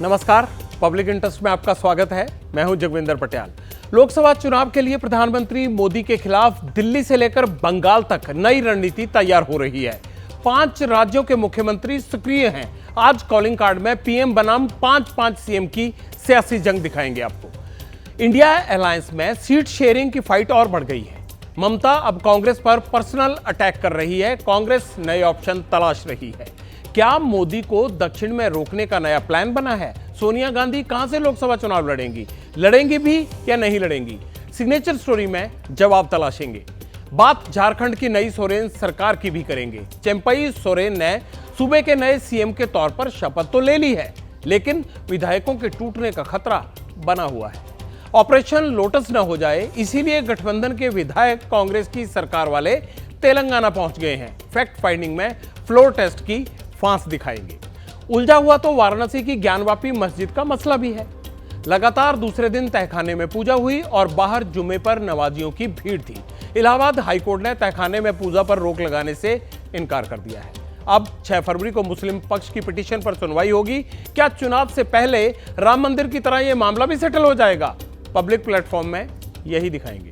नमस्कार, public interest में आपका स्वागत है। मैं हूं जगविंदर पटियाल। लोकसभा चुनाव के लिए प्रधानमंत्री मोदी के खिलाफ दिल्ली से लेकर बंगाल तक नई रणनीति तैयार हो रही है। 5 राज्यों के मुख्यमंत्री सक्रिय हैं। आज कॉलिंग कार्ड में पीएम बनाम 5-5 सीएम की सियासी जंग दिखाएंगे आपको। इंडिया अलायंस में सीट शेयरिंग की फाइट और बढ़ गई है। ममता अब कांग्रेस पर पर्सनल अटैक कर रही है। कांग्रेस नए ऑप्शन तलाश रही है। क्या मोदी को दक्षिण में रोकने का नया प्लान बना है? सोनिया गांधी कहां से लोकसभा चुनाव लड़ेंगी भी या नहीं लड़ेंगी? सिग्नेचर स्टोरी में जवाब तलाशेंगे। बात झारखंड की नई सोरेन सरकार की भी करेंगे। चंपई सोरेन ने सूबे के नए सीएम के तौर पर शपथ तो ले ली है, लेकिन विधायकों के टूटने का खतरा बना हुआ है। ऑपरेशन लोटस न हो जाए, इसीलिए गठबंधन के विधायक कांग्रेस की सरकार वाले तेलंगाना पहुंच गए हैं। फैक्ट फाइंडिंग में फ्लोर टेस्ट की फांस दिखाएंगे। उलझा हुआ तो वाराणसी की ज्ञानवापी मस्जिद का मसला भी है। लगातार दूसरे दिन तहखाने में पूजा हुई और बाहर जुमे पर नमाजियों की भीड़ थी। इलाहाबाद हाईकोर्ट ने तहखाने में पूजा पर रोक लगाने से इनकार कर दिया है। अब 6 फरवरी को मुस्लिम पक्ष की पिटीशन पर सुनवाई होगी। क्या चुनाव से पहले राम मंदिर की तरह यह मामला भी सेटल हो जाएगा? पब्लिक प्लेटफॉर्म में यही दिखाएंगे।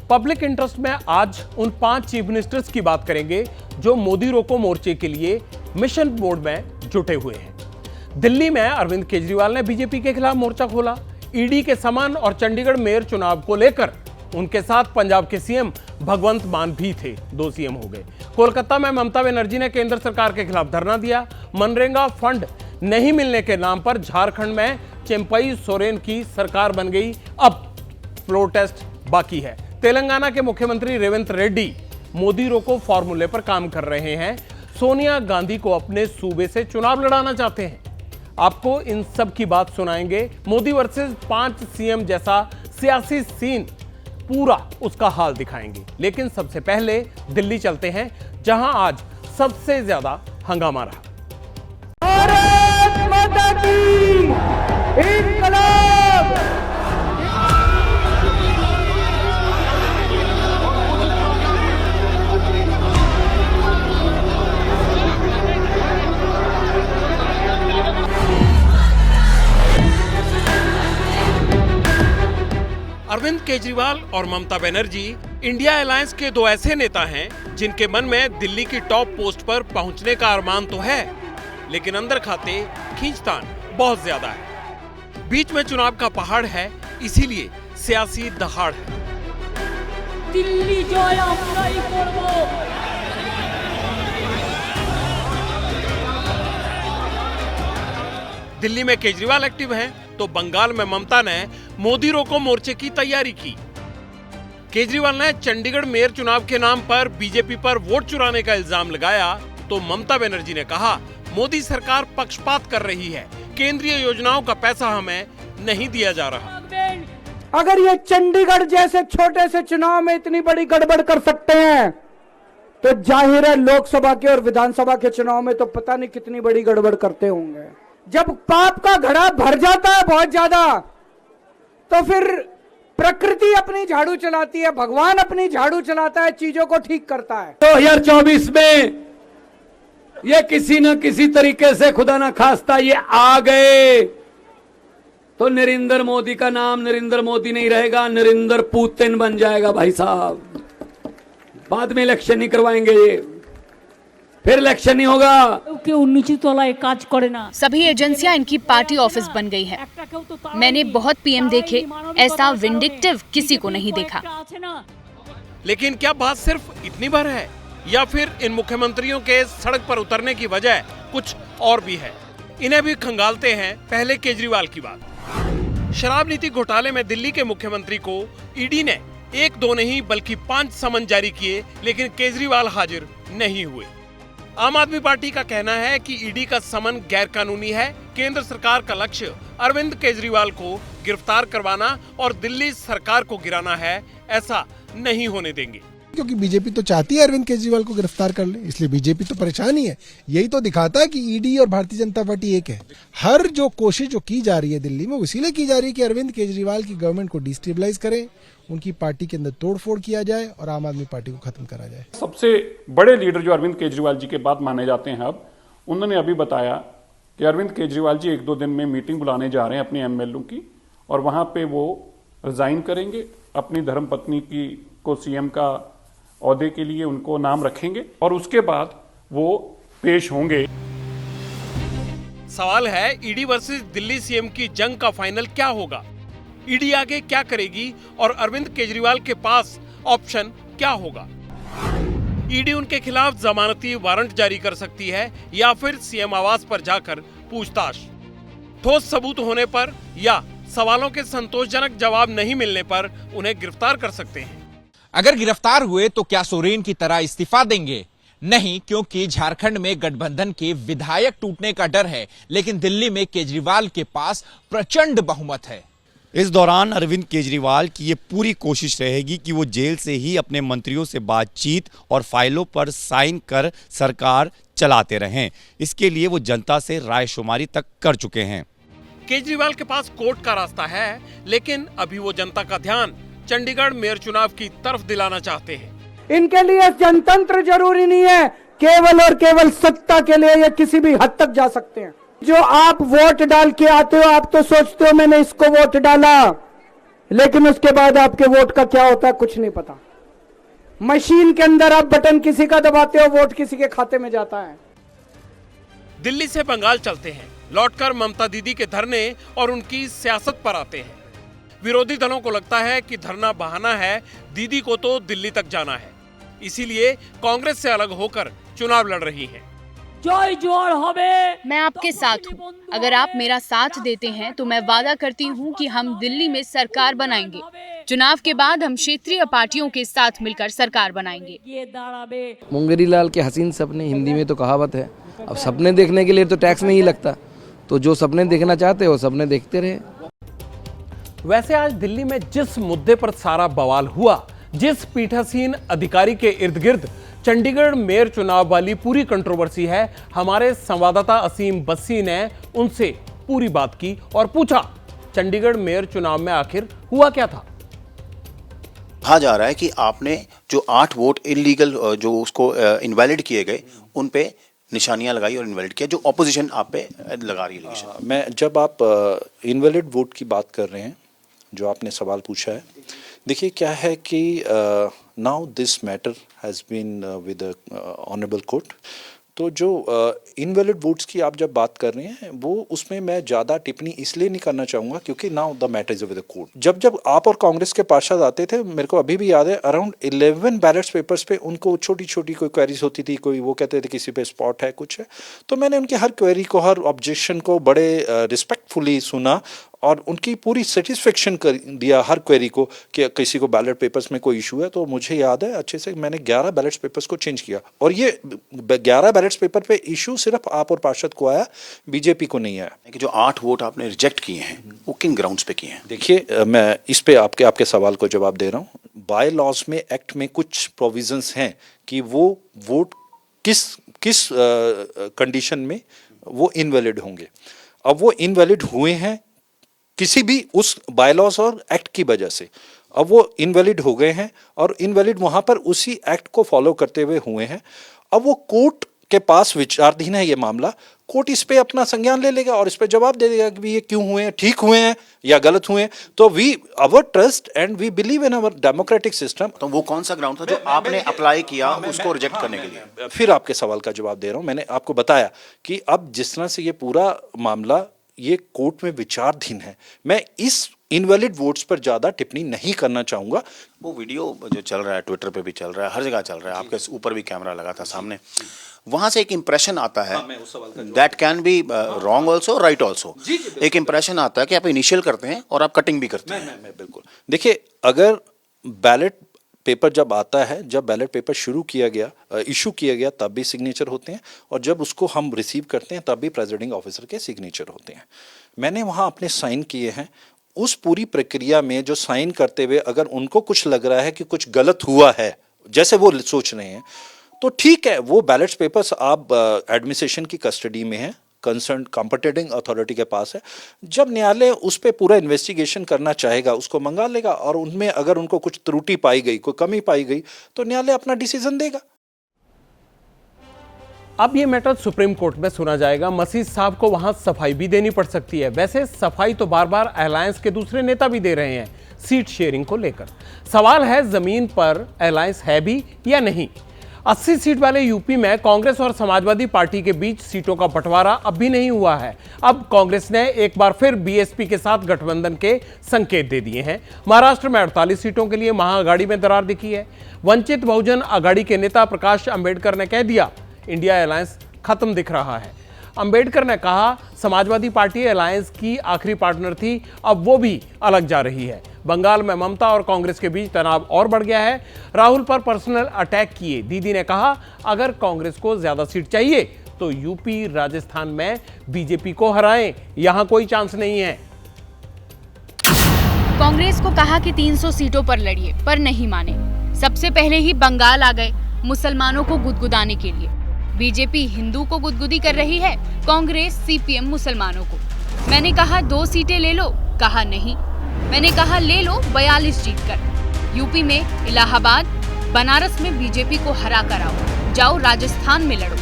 पब्लिक इंटरेस्ट में आज उन 5 चीफ मिनिस्टर्स की बात करेंगे जो मोदी रोको मोर्चे के लिए मिशन मोड में जुटे हुए हैं। दिल्ली में अरविंद केजरीवाल ने बीजेपी के खिलाफ मोर्चा खोला। ईडी के समन और चंडीगढ़ मेयर चुनाव को लेकर उनके साथ पंजाब के सीएम भगवंत मान भी थे। 2 सीएम हो गए। कोलकाता में ममता बनर्जी ने केंद्र सरकार के खिलाफ धरना दिया। मनरेगा फंड नहीं मिलने के नाम पर झारखंड में चंपई सोरेन की सरकार बन गई। अब फ्लोर टेस्ट बाकी है। तेलंगाना के मुख्यमंत्री रेवंत रेड्डी मोदी रोको फॉर्मूले पर काम कर रहे हैं। सोनिया गांधी को अपने सूबे से चुनाव लड़ाना चाहते हैं। आपको इन सब की बात सुनाएंगे। मोदी वर्सेस 5 सीएम जैसा सियासी सीन, पूरा उसका हाल दिखाएंगे। लेकिन सबसे पहले दिल्ली चलते हैं, जहां आज सबसे ज्यादा हंगामा रहा। भारत माता की इंकलाब। अरविंद केजरीवाल और ममता बनर्जी इंडिया अलायंस के 2 ऐसे नेता हैं जिनके मन में दिल्ली की टॉप पोस्ट पर पहुंचने का अरमान तो है, लेकिन अंदर खाते खींचतान बहुत ज्यादा है। बीच में चुनाव का पहाड़ है, इसीलिए सियासी दहाड़ है। दिल्ली दिल्ली में केजरीवाल एक्टिव हैं, तो बंगाल में ममता ने मोदी रोको मोर्चे की तैयारी की। केजरीवाल ने चंडीगढ़ मेयर चुनाव के नाम पर बीजेपी पर वोट चुराने का इल्जाम लगाया, तो ममता बनर्जी ने कहा मोदी सरकार पक्षपात कर रही है, केंद्रीय योजनाओं का पैसा हमें नहीं दिया जा रहा। अगर ये चंडीगढ़ जैसे छोटे से चुनाव में इतनी बड़ी गड़बड़ कर सकते हैं, तो जाहिर है लोकसभा के और विधानसभा के चुनाव में तो पता नहीं कितनी बड़ी गड़बड़ करते होंगे। जब पाप का घड़ा भर जाता है बहुत ज्यादा, तो फिर प्रकृति अपनी झाड़ू चलाती है, भगवान अपनी झाड़ू चलाता है, चीजों को ठीक करता है। 2024 में ये किसी न किसी तरीके से खुदा ना खास्ता ये आ गए तो नरेंद्र मोदी का नाम नरेंद्र मोदी नहीं रहेगा, नरेंद्र पुतिन बन जाएगा। भाई साहब, बाद में इलेक्शन नहीं करवाएंगे, ये फिर इलेक्शन नहीं होगा। सभी एजेंसियां इनकी पार्टी ऑफिस बन गई है। मैंने बहुत पीएम देखे, ऐसा विंडिक्टिव किसी को नहीं देखा। लेकिन क्या बात सिर्फ इतनी भर है, या फिर इन मुख्यमंत्रियों के सड़क पर उतरने की वजह कुछ और भी है? इन्हें भी खंगालते हैं। पहले केजरीवाल की बात। शराब नीति घोटाले में दिल्ली के मुख्यमंत्री को ईडी ने 1-2 नहीं बल्कि 5 समन जारी किए, लेकिन केजरीवाल हाजिर नहीं हुए। आम आदमी पार्टी का कहना है कि ईडी का समन गैर कानूनी है। केंद्र सरकार का लक्ष्य अरविंद केजरीवाल को गिरफ्तार करवाना और दिल्ली सरकार को गिराना है। ऐसा नहीं होने देंगे। क्योंकि बीजेपी तो चाहती है अरविंद केजरीवाल को गिरफ्तार कर ले, इसलिए बीजेपी तो परेशान ही है। यही तो दिखाता है कि ईडी और भारतीय जनता पार्टी एक है। हर जो कोशिश जो की जा रही है दिल्ली में, वो इसीलिए की जा रही है कि अरविंद केजरीवाल की गवर्नमेंट को डिस्टेबलाइज करें, उनकी पार्टी के अंदर तोड़फोड़ किया जाए और आम आदमी पार्टी को खत्म करा जाए। सबसे बड़े लीडर जो अरविंद केजरीवाल जी के बाद माने जाते हैं, अब उन्होंने अभी बताया कि अरविंद केजरीवाल जी 1-2 दिन में मीटिंग बुलाने जा रहे हैं अपनी एमएलए की, और वहां पे वो रिजाइन करेंगे, अपनी धर्मपत्नी की को सीएम का औहदे के लिए उनको नाम रखेंगे और उसके बाद वो पेश होंगे। सवाल है, ईडी वर्सेस दिल्ली सीएम की जंग का फाइनल क्या होगा? ईडी आगे क्या करेगी और अरविंद केजरीवाल के पास ऑप्शन क्या होगा? ईडी उनके खिलाफ जमानती वारंट जारी कर सकती है या फिर सीएम आवास पर जाकर पूछताछ। ठोस सबूत होने पर या सवालों के संतोषजनक जवाब नहीं मिलने पर उन्हें गिरफ्तार कर सकते हैं। अगर गिरफ्तार हुए तो क्या सोरेन की तरह इस्तीफा देंगे? नहीं, क्योंकि झारखंड में गठबंधन के विधायक टूटने का डर है, लेकिन दिल्ली में केजरीवाल के पास प्रचंड बहुमत है। इस दौरान अरविंद केजरीवाल की ये पूरी कोशिश रहेगी कि वो जेल से ही अपने मंत्रियों से बातचीत और फाइलों पर साइन कर सरकार चलाते रहें। इसके लिए वो जनता से रायशुमारी तक कर चुके हैं। केजरीवाल के पास कोर्ट का रास्ता है, लेकिन अभी वो जनता का ध्यान चंडीगढ़ मेयर चुनाव की तरफ दिलाना चाहते हैं। इनके लिए जनतंत्र जरूरी नहीं है, केवल और केवल सत्ता के लिए ये किसी भी हद तक जा सकते हैं। जो आप वोट डाल के आते हो, आप तो सोचते हो मैंने इसको वोट डाला, लेकिन उसके बाद आपके वोट का क्या होता है कुछ नहीं पता। मशीन के अंदर आप बटन किसी का दबाते हो, वोट किसी के खाते में जाता है। दिल्ली से बंगाल चलते हैं, लौटकर ममता दीदी के धरने और उनकी सियासत पर आते हैं। विरोधी दलों को लगता है कि धरना बहाना है, दीदी को तो दिल्ली तक जाना है, इसीलिए कांग्रेस से अलग होकर चुनाव लड़ रही हैं। मैं आपके साथ हूँ। अगर आप मेरा साथ देते हैं तो मैं वादा करती हूँ कि हम दिल्ली में सरकार बनाएंगे। चुनाव के बाद हम क्षेत्रीय पार्टियों के साथ मिलकर सरकार बनाएंगे। मुंगेरी लाल के हसीन सपने, हिंदी में तो कहावत है। अब सपने देखने के लिए तो टैक्स नहीं लगता, तो जो सपने देखना चाहते हो सपने देखते रहे। वैसे आज दिल्ली में जिस मुद्दे पर सारा बवाल हुआ, जिस पीठासीन अधिकारी के इर्द गिर्द चंडीगढ़ मेयर चुनाव वाली पूरी कंट्रोवर्सी है, हमारे संवाददाता असीम बस्सी ने उनसे पूरी बात की और पूछा चंडीगढ़ मेयर चुनाव में आखिर हुआ क्या था। कहा जा रहा है कि आपने जो 8 वोट इलीगल जो उसको इनवैलिड किए गए, उन पे निशानियां लगाई और इनवैलिड किया, जो ऑपोजिशन आप पे लगा रही है। मैं जब आप इनवैलिड वोट की बात कर रहे हैं, जो आपने सवाल पूछा है, देखिए क्या है कि now this matter has been with honourable court. तो जो इनवैलिड वोट्स की आप जब बात कर रहे हैं, वो उसमें मैं ज़्यादा टिप्पणी इसलिए नहीं करना चाहूँगा क्योंकि now the matter is with the court. जब आप और कांग्रेस के पार्षद आते थे, मेरे को अभी भी याद है, अराउंड 11 बैलेट पेपर्स पे उनको छोटी छोटी कोई क्वेरीज होती थी। कोई वो कहते थे किसी पे स्पॉट है, कुछ है, तो मैंने उनके हर क्वेरी को, हर ऑब्जेक्शन को बड़े रिस्पेक्टफुली सुना और उनकी पूरी सेटिस्फेक्शन कर दिया हर क्वेरी को कि किसी को बैलेट पेपर्स में कोई इशू है। तो मुझे याद है अच्छे से, मैंने 11 बैलेट पेपर्स को चेंज किया और ये 11 बैलेट पेपर पे इशू सिर्फ आप और पार्षद को आया, बीजेपी को नहीं आया। कि जो 8 वोट आपने रिजेक्ट किए हैं, वो किन ग्राउंड्स पे किए हैं? देखिए, मैं इस पे आपके सवाल को जवाब दे रहा हूँ। बाय लॉज में, एक्ट में कुछ प्रोविजंस हैं कि वो वोट किस कंडीशन में वो इनवैलिड होंगे। अब वो इनवैलिड हुए हैं किसी भी उस बायलॉज और एक्ट की वजह से, अब वो इनवैलिड हो गए हैं और इनवैलिड वहां पर उसी एक्ट को फॉलो करते हुए हुए हैं। अब वो कोर्ट के पास विचाराधीन है ये मामला। कोर्ट इस पे अपना संज्ञान ले लेगा और इस पे जवाब दे देगा कि ये क्यों हुए हैं, ठीक हुए हैं या गलत हुए हैं। तो we our trust and we believe in our democratic system. तो वो कौन सा ग्राउंड था जो आपने अप्लाई किया उसको रिजेक्ट करने के लिए? फिर आपके सवाल का जवाब दे रहा हूं। मैंने आपको बताया कि अब जिस तरह से ये पूरा मामला ये कोर्ट में विचाराधीन है, मैं इस इनवैलिड वोट्स पर ज्यादा टिप्पणी नहीं करना चाहूंगा। वो वीडियो जो चल रहा है, ट्विटर पे भी चल रहा है, हर जगह चल रहा है, आपके ऊपर भी कैमरा लगा था सामने, वहां से एक इंप्रेशन आता है, that can be wrong also, right also. एक इंप्रेशन आता है कि आप इनिशियल करते हैं और आप कटिंग भी करते हैं। मैं बिल्कुल, देखिए, अगर बैलेट पेपर जब आता है, जब बैलेट पेपर शुरू किया गया, इशू किया गया, तब भी सिग्नेचर होते हैं और जब उसको हम रिसीव करते हैं तब भी प्रेसिडिंग ऑफिसर के सिग्नेचर होते हैं। मैंने वहाँ अपने साइन किए हैं। उस पूरी प्रक्रिया में जो साइन करते हुए अगर उनको कुछ लग रहा है कि कुछ गलत हुआ है जैसे वो सोच रहे हैं, तो ठीक है, वो बैलेट पेपर्स आप एडमिनिस्ट्रेशन की कस्टडी में है, कंसर्न कॉम्पिटेटिंग अथॉरिटी के पास है। जब न्यायालय उस पर पूरा इन्वेस्टिगेशन करना चाहेगा, उसको मंगा लेगा, और उनमें अगर उनको कुछ त्रुटि पाई गई, कोई कमी पाई गई, तो न्यायालय अपना डिसीजन देगा। अब ये मैटर सुप्रीम कोर्ट में सुना जाएगा। मसीह साहब को वहां सफाई भी देनी पड़ सकती है। वैसे सफाई तो बार बार अलायंस के दूसरे नेता भी दे रहे हैं सीट शेयरिंग को लेकर। सवाल है जमीन पर अलायंस है भी या नहीं। 80 सीट वाले यूपी में कांग्रेस और समाजवादी पार्टी के बीच सीटों का बंटवारा अब भी नहीं हुआ है। अब कांग्रेस ने एक बार फिर बीएसपी के साथ गठबंधन के संकेत दे दिए हैं। महाराष्ट्र में 48 सीटों के लिए महाअघाड़ी में दरार दिखी है। वंचित बहुजन आघाड़ी के नेता प्रकाश अंबेडकर ने कह दिया, इंडिया अलायंस खत्म दिख रहा है। अंबेडकर ने कहा, समाजवादी पार्टी अलायंस की आखिरी पार्टनर थी, अब वो भी अलग जा रही है। बंगाल में ममता और कांग्रेस के बीच तनाव और बढ़ गया है। राहुल पर पर्सनल अटैक किए दीदी ने कहा, अगर कांग्रेस को ज्यादा सीट चाहिए तो यूपी राजस्थान में बीजेपी को हराएं, यहां कोई चांस नहीं है। कांग्रेस को कहा कि 300 सीटों पर लड़िए, पर नहीं माने। सबसे पहले ही बंगाल आ गए मुसलमानों को गुदगुदाने के लिए। बीजेपी हिंदू को गुदगुदी कर रही है, कांग्रेस सीपीएम मुसलमानों को। मैंने कहा 2 सीटें ले लो, कहा नहीं। मैंने कहा ले लो 42 जीतकर। यूपी में इलाहाबाद, बनारस में बीजेपी को हरा कर आओ। जाओ राजस्थान में लड़ो,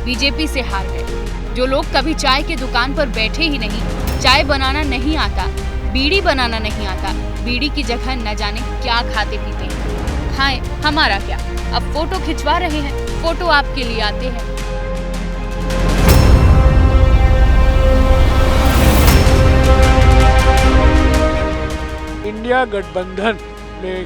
बीजेपी से हार गए। जो लोग कभी चाय के दुकान पर बैठे ही नहीं, चाय बनाना नहीं आता, बीड़ी बनाना नहीं आता, बीड़ी की जगह न जाने क्या खाते पीते हैं। खाएं, हमारा क्या। अब फोटो खिंचवा रहे हैं, फोटो आपके लिए आते हैं। इंडिया गठबंधन में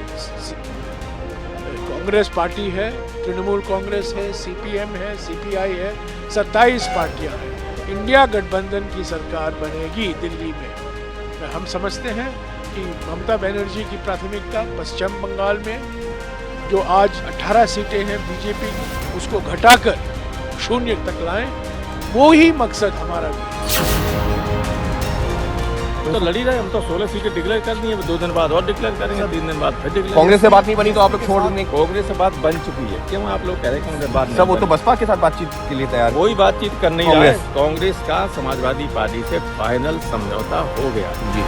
कांग्रेस पार्टी है, तृणमूल कांग्रेस है, सीपीएम है, सीपीआई है, 27 पार्टियां हैं। इंडिया गठबंधन की सरकार बनेगी दिल्ली में। हम समझते हैं कि ममता बनर्जी की प्राथमिकता पश्चिम बंगाल में जो आज 18 सीटें हैं बीजेपी की, उसको घटाकर 0 तक लाएं, वो ही मकसद हमारा भी। तो लड़ी रहे, हम तो 16 सीटें डिक्लेयर कर दी हैं, 2 दिन बाद और डिक्लेयर करेंगे, 3 दिन बाद फिर डिक्लेयर। कांग्रेस से बात नहीं बनी तो आप लोग छोड़ देंगे? कांग्रेस से बात बन चुकी है, क्यों आप लोग कह रहे हैं कांग्रेस बात नहीं? सब वो तो बसपा के साथ बातचीत के लिए तैयार, कोई बातचीत कर नहीं रहा है। कांग्रेस का समाजवादी पार्टी से फाइनल समझौता हो गया जी।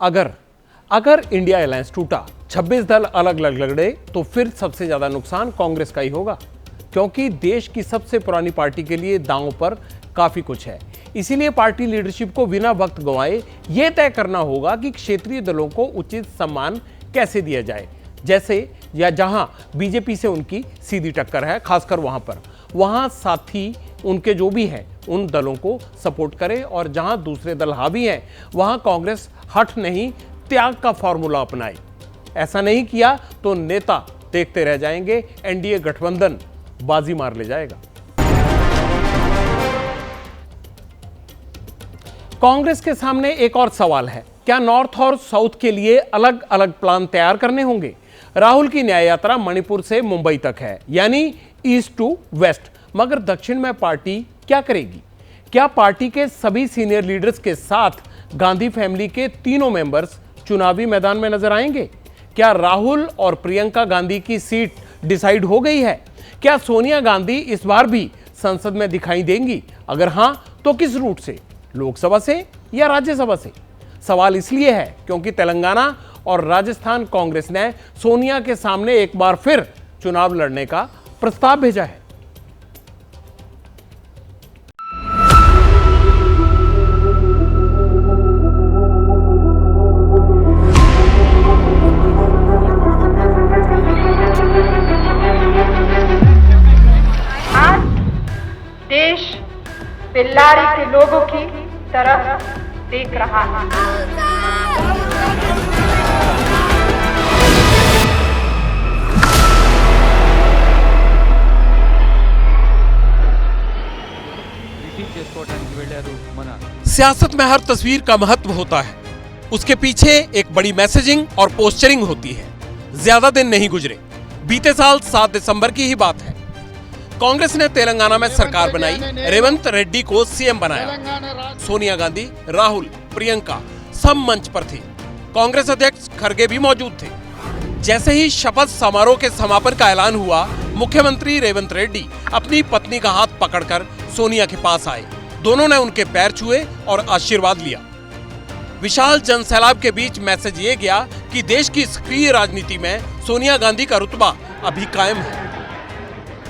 अगर इंडिया अलायंस टूटा, 26 दल अलग अलग लड़े, तो फिर सबसे ज्यादा नुकसान कांग्रेस का ही होगा, क्योंकि देश की सबसे पुरानी पार्टी के लिए दांव पर काफी कुछ है। इसीलिए पार्टी लीडरशिप को बिना वक्त गंवाए यह तय करना होगा कि क्षेत्रीय दलों को उचित सम्मान कैसे दिया जाए, जैसे या जहां बीजेपी से उनकी सीधी टक्कर है, खासकर वहां साथी उनके जो भी हैं उन दलों को सपोर्ट करें, और जहां दूसरे दल हावी हैं वहां कांग्रेस हठ नहीं त्याग का फॉर्मूला अपनाए। ऐसा नहीं किया तो नेता देखते रह जाएंगे, एनडीए गठबंधन बाजी मार ले जाएगा। कांग्रेस के सामने एक और सवाल है, क्या नॉर्थ और साउथ के लिए अलग अलग प्लान तैयार करने होंगे? राहुल की न्याय यात्रा मणिपुर से मुंबई तक है, यानी ईस्ट टू वेस्ट, मगर दक्षिण में पार्टी क्या करेगी? क्या पार्टी के सभी सीनियर लीडर्स के साथ गांधी फैमिली के तीनों मेंबर्स चुनावी मैदान में नजर आएंगे? क्या राहुल और प्रियंका गांधी की सीट डिसाइड हो गई है? क्या सोनिया गांधी इस बार भी संसद में दिखाई देंगी? अगर हां तो किस रूट से, लोकसभा से या राज्यसभा से? सवाल इसलिए है क्योंकि तेलंगाना और राजस्थान कांग्रेस ने सोनिया के सामने एक बार फिर चुनाव लड़ने का प्रस्ताव भेजा है। देश बिल्लारी के लोगों की तरफ देख रहा है। सियासत में हर तस्वीर का महत्व होता है, उसके पीछे एक बड़ी मैसेजिंग और पोस्चरिंग होती है। ज्यादा दिन नहीं गुजरे, बीते साल 7 दिसंबर की ही बात है। कांग्रेस ने तेलंगाना में सरकार बनाई, रेवंत रेड्डी को सीएम बनाया। सोनिया गांधी, राहुल, प्रियंका सब मंच पर थे। कांग्रेस अध्यक्ष खरगे भी मौजूद थे। जैसे ही शपथ समारोह के समापन का ऐलान हुआ, मुख्यमंत्री रेवंत रेड्डी अपनी पत्नी का हाथ पकड़कर सोनिया के पास आए। दोनों ने उनके पैर छुए और आशीर्वाद लिया। विशाल जनसैलाब के बीच मैसेज ये गया कि देश की सक्रिय राजनीति में सोनिया गांधी का रुतबा अभी कायम है।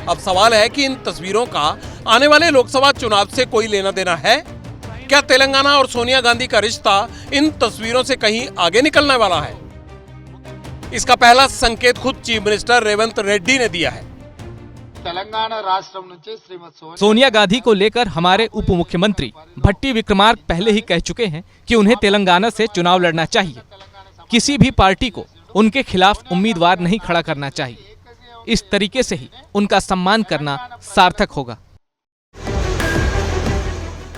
अब सवाल है कि इन तस्वीरों का आने वाले लोकसभा चुनाव से कोई लेना देना है? क्या तेलंगाना और सोनिया गांधी का रिश्ता इन तस्वीरों से कहीं आगे निकलने वाला है? इसका पहला संकेत खुद चीफ मिनिस्टर रेवंत रेड्डी ने दिया है। तेलंगाना राष्ट्रम नुंची श्रीमती सोनिया गांधी को लेकर हमारे उप मुख्यमंत्री भट्टी विक्रमार्क पहले ही कह चुके हैं कि उन्हें तेलंगाना से चुनाव लड़ना चाहिए। किसी भी पार्टी को उनके खिलाफ उम्मीदवार नहीं खड़ा करना चाहिए। इस तरीके से ही उनका सम्मान करना सार्थक होगा।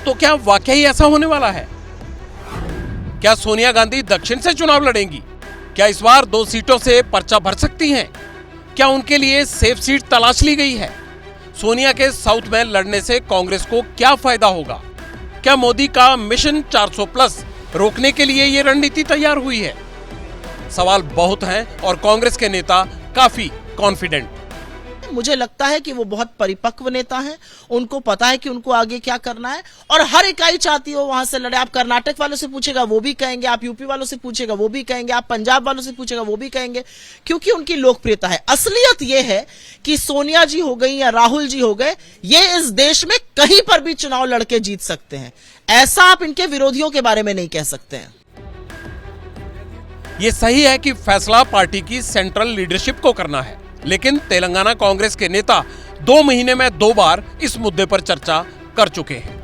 तो क्या वाकई ऐसा होने वाला है? क्या सोनिया गांधी दक्षिण से चुनाव लड़ेंगी? क्या इस बार 2 सीटों से पर्चा भर सकती हैं? क्या उनके लिए सेफ सीट तलाश ली गई है? सोनिया के साउथ में लड़ने से कांग्रेस को क्या फायदा होगा? क्या मोदी का मिशन 400+ रोकने के लिए ये रणनीति तैयार हुई है? सवाल बहुत हैं और कांग्रेस के नेता काफी कॉन्फिडेंट। मुझे लगता है कि वो बहुत परिपक्व नेता हैं, उनको पता है कि उनको आगे क्या करना है और हर इकाई चाहती हो वहां से लड़े। आप कर्नाटक वालों से पूछेगा वो भी कहेंगे, आप यूपी वालों से पूछेगा वो भी कहेंगे, आप पंजाब वालों से पूछेगा वो भी कहेंगे, क्योंकि उनकी लोकप्रियता है। असलियत ये है कि सोनिया जी हो गई या राहुल जी हो गए, ये इस देश में कहीं पर भी चुनाव लड़के जीत सकते हैं। ऐसा आप इनके विरोधियों के बारे में नहीं कह सकते हैं। ये सही है कि फैसला पार्टी की सेंट्रल लीडरशिप को करना है, लेकिन तेलंगाना कांग्रेस के नेता 2 महीने में 2 बार इस मुद्दे पर चर्चा कर चुके हैं।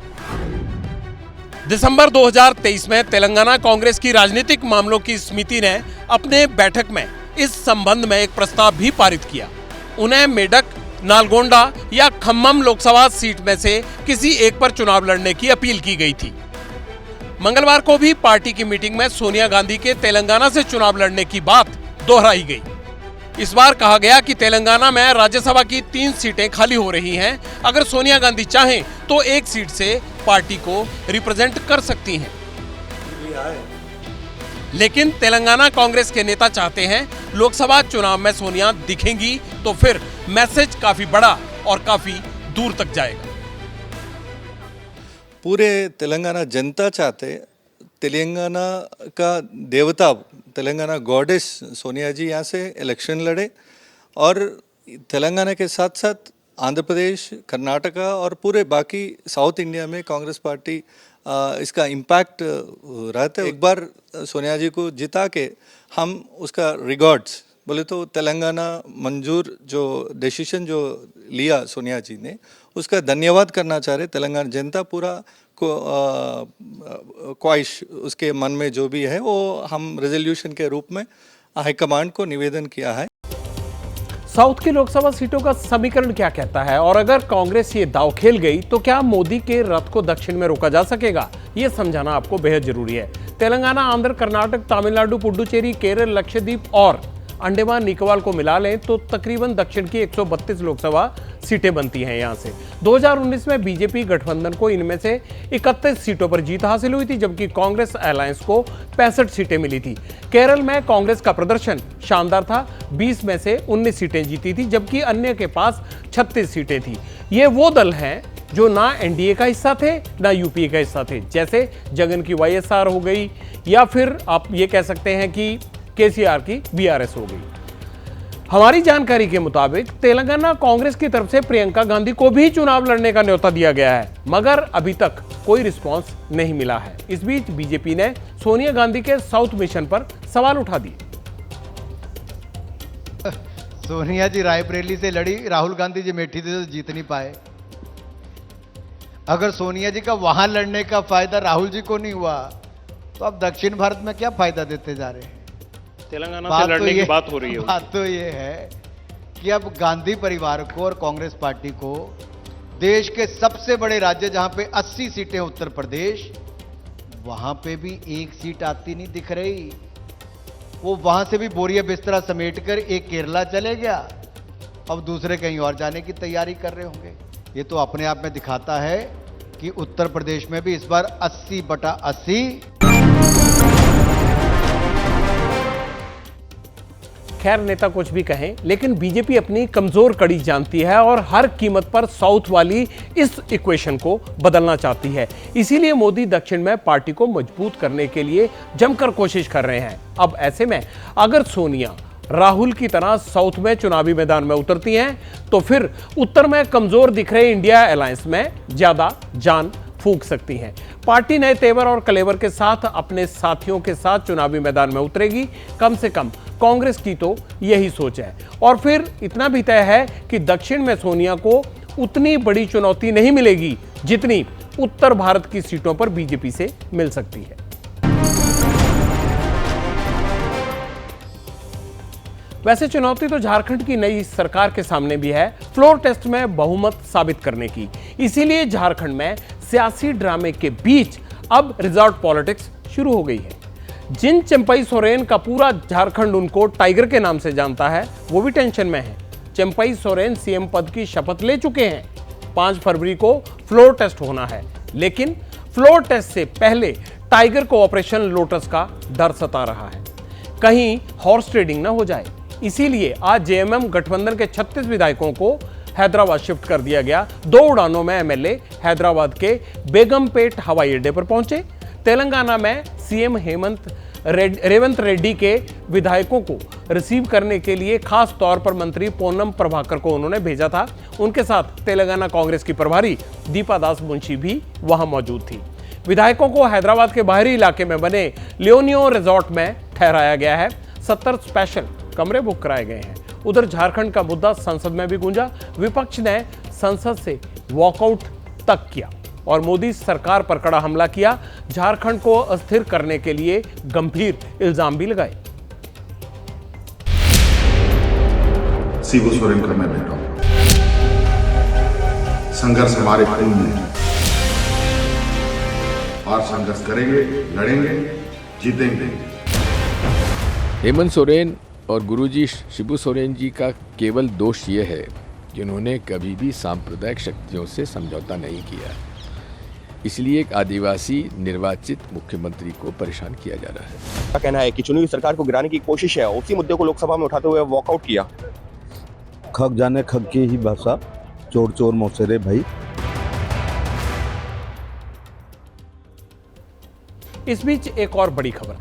दिसंबर 2023 में तेलंगाना कांग्रेस की राजनीतिक मामलों की समिति ने अपने बैठक में इस संबंध में एक प्रस्ताव भी पारित किया। उन्हें मेडक, नालगोंडा या खम्मम लोकसभा सीट में से किसी एक पर चुनाव लड़ने की अपील की गई थी। मंगलवार को भी पार्टी की मीटिंग में सोनिया गांधी के तेलंगाना से चुनाव लड़ने की बात दोहराई गई। इस बार कहा गया कि तेलंगाना में राज्यसभा की 3 सीटें खाली हो रही हैं। अगर सोनिया गांधी चाहें तो 1 सीट से पार्टी को रिप्रेजेंट कर सकती हैं। लेकिन तेलंगाना कांग्रेस के नेता चाहते हैं लोकसभा चुनाव में सोनिया दिखेंगी तो फिर मैसेज काफी बड़ा और काफी दूर तक जाएगा। पूरे तेलंगाना जनता चाहते तेलंगाना का देवता, तेलंगाना गॉडेस सोनिया जी यहाँ से इलेक्शन लड़े और तेलंगाना के साथ साथ आंध्र प्रदेश, कर्नाटका और पूरे बाकी साउथ इंडिया में कांग्रेस पार्टी इसका इम्पैक्ट रहता है। एक बार सोनिया जी को जिता के हम उसका रिकॉर्ड्स बोले तो तेलंगाना मंजूर जो डिसीजन जो लिया सोनिया जी ने, उसका धन्यवाद करना चाह रहे। तेलंगाना जनता पूरा ख्वाहिश उसके मन में जो भी है वो हम रेजोल्यूशन के रूप में हाईकमांड को निवेदन किया है। साउथ की लोकसभा सीटों का समीकरण क्या कहता है और अगर कांग्रेस ये दांव खेल गई तो क्या मोदी के रथ को दक्षिण में रोका जा सकेगा? ये समझाना आपको बेहद जरूरी है। तेलंगाना, आंध्र, कर्नाटक, तमिलनाडु, पुडुचेरी, केरल, लक्षद्वीप और अंडमान निकोबार को मिला लें तो तकरीबन दक्षिण की 132 लोकसभा सीटें बनती हैं। यहां से 2019 में बीजेपी गठबंधन को इनमें से 31 सीटों पर जीत हासिल हुई थी, जबकि कांग्रेस अलायंस को 65 सीटें मिली थी। केरल में कांग्रेस का प्रदर्शन शानदार था, 20 में से 19 सीटें जीती थी, जबकि अन्य के पास 36 सीटें थी। ये वो दल हैं जो ना एनडीए का हिस्सा थे ना यूपीए का हिस्सा थे, जैसे जगन की वाईएसआर हो गई या फिर आप ये कह सकते हैं कि केसीआर की बीआरएस हो गई। हमारी जानकारी के मुताबिक तेलंगाना कांग्रेस की तरफ से प्रियंका गांधी को भी चुनाव लड़ने का न्योता दिया गया है, मगर अभी तक कोई रिस्पांस नहीं मिला है। इस बीच बीजेपी ने सोनिया गांधी के साउथ मिशन पर सवाल उठा दिए। सोनिया जी रायबरेली से लड़ी, राहुल गांधी जी मेठी से जीत नहीं पाए। अगर सोनिया जी का वहां लड़ने का फायदा राहुल जी को नहीं हुआ तो अब दक्षिण भारत में क्या फायदा देते जा रहे हैं? तेलंगाना से लड़ने की बात हो रही है। बात तो ये है कि अब गांधी परिवार को और कांग्रेस पार्टी को देश के सबसे बड़े राज्य जहां पे 80 सीटें उत्तर प्रदेश, वहां पे भी 1 सीट आती नहीं दिख रही। वो वहां से भी बोरिया बिस्तरा समेटकर एक केरला चले गया अब दूसरे कहीं और जाने की तैयारी कर रहे होंगे। ये तो अपने आप में दिखाता है कि उत्तर प्रदेश में भी इस बार 80/80। खैर, नेता कुछ भी कहें, लेकिन बीजेपी अपनी कमजोर कड़ी जानती है और हर कीमत पर साउथ वाली इस इक्वेशन को बदलना चाहती है। इसीलिए मोदी दक्षिण में पार्टी को मजबूत करने के लिए जमकर कोशिश कर रहे हैं। अब ऐसे में अगर सोनिया राहुल की तरह साउथ में चुनावी मैदान में उतरती हैं, तो फिर उत्तर में कमजोर दिख रहे इंडिया अलायंस में ज्यादा जान फूंक सकती हैं। पार्टी नए तेवर और कलेवर के साथ अपने साथियों के साथ चुनावी मैदान में उतरेगी। कम से कम कांग्रेस की तो यही सोच है। और फिर इतना भी तय है कि दक्षिण में सोनिया को उतनी बड़ी चुनौती नहीं मिलेगी जितनी उत्तर भारत की सीटों पर बीजेपी से मिल सकती है। वैसे चुनौती तो झारखंड की नई सरकार के सामने भी है, फ्लोर टेस्ट में बहुमत साबित करने की। इसीलिए झारखंड में सियासी ड्रामे के बीच अब रिजॉर्ट पॉलिटिक्स शुरू हो गई है। जिन चंपई सोरेन का पूरा झारखंड उनको टाइगर के नाम से जानता है, वो भी टेंशन में है। चंपई सोरेन सीएम पद की शपथ ले चुके हैं। 5 फरवरी को फ्लोर टेस्ट होना है, लेकिन फ्लोर टेस्ट से पहले टाइगर को ऑपरेशन लोटस का डर सता रहा है, कहीं हॉर्स ट्रेडिंग ना हो जाए। इसीलिए आज जेएमएम गठबंधन के 36 विधायकों को हैदराबाद शिफ्ट कर दिया गया। 2 उड़ानों में एमएलए हैदराबाद के बेगमपेट हवाई अड्डे पर पहुंचे। तेलंगाना में सीएम रेवंत रेड्डी के विधायकों को रिसीव करने के लिए खास तौर पर मंत्री पोन्नम प्रभाकर को उन्होंने भेजा था। उनके साथ तेलंगाना कांग्रेस की प्रभारी दीपा दास मुंशी भी वहां मौजूद थी। विधायकों को हैदराबाद के बाहरी इलाके में बने लियोनियो रिजॉर्ट में ठहराया गया है। 70 स्पेशल कमरे बुक कराए गए हैं। उधर झारखंड का मुद्दा संसद में भी गूंजा। विपक्ष ने संसद से वॉकआउट तक किया और मोदी सरकार पर कड़ा हमला किया। झारखंड को अस्थिर करने के लिए गंभीर इल्जाम भी लगाए। शिबू सोरेन का मैं बेटा हूं। संघर्ष हमारे खून में है और संघर्ष करेंगे, लड़ेंगे, जीतेंगे। हेमंत सोरेन और गुरुजी शिबू सोरेन जी का केवल दोष ये है कि उन्होंने कभी भी सांप्रदायिक शक्तियों से समझौता नहीं किया। इसलिए एक आदिवासी निर्वाचित मुख्यमंत्री को परेशान किया जा रहा है। क्या कहना है कि चुनी हुई सरकार को गिराने की कोशिश है, उसी मुद्दे को लोकसभा में उठाते हुए वॉकआउट किया। खग जाने खग की ही भाषा, चोर चोर मौसेरे भाई। इस बीच एक और बड़ी खबर,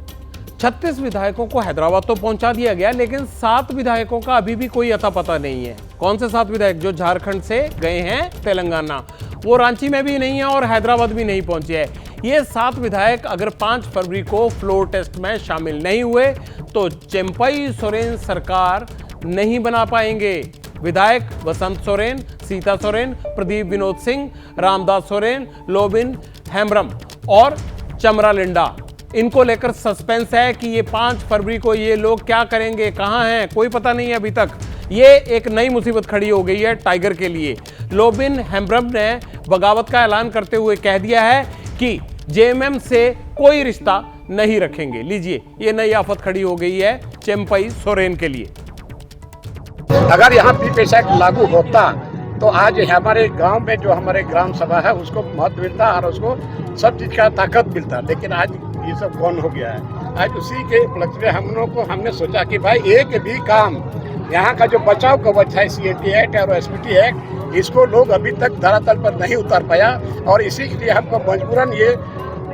36 विधायकों को हैदराबाद तो पहुंचा दिया गया, लेकिन 7 विधायकों का अभी भी कोई अता पता नहीं है। कौन से 7 विधायक? जो झारखंड से गए हैं तेलंगाना, वो रांची में भी नहीं है और हैदराबाद भी नहीं पहुंचे हैं। ये 7 विधायक अगर 5 फरवरी को फ्लोर टेस्ट में शामिल नहीं हुए तो चंपई सोरेन सरकार नहीं बना पाएंगे। विधायक वसंत सोरेन, सीता सोरेन, प्रदीप विनोद सिंह, रामदास सोरेन, लोबिन हेम्ब्रम और चमरा लिंडा, इनको लेकर सस्पेंस है कि ये 5 फरवरी को ये लोग क्या करेंगे, कहां हैं, कोई पता नहीं है अभी तक। ये एक नई मुसीबत खड़ी हो गई है टाइगर के लिए। लोबिन हेम्ब्रम ने बगावत का ऐलान करते हुए कह दिया है कि जेएमएम से कोई रिश्ता नहीं रखेंगे। लीजिए, ये नई आफत खड़ी हो गई है चंपई सोरेन के लिए। अगर यहाँ पीपीएस एक्ट लागू होता तो आज हमारे गांव में जो हमारे ग्राम सभा है उसको महत्व मिलता और उसको सब चीज का ताकत मिलता, लेकिन आज ये सब गौन हो गया है। आज उसी के उपलक्ष्य में हम लोग को हमने सोचा कि भाई एक भी काम यहाँ का जो बचाव कवच है सीएटी एक्ट और एसपीटी एक्ट, इसको लोग अभी तक धरातल पर नहीं उतार पाया और इसी के लिए हमको मजबूरन ये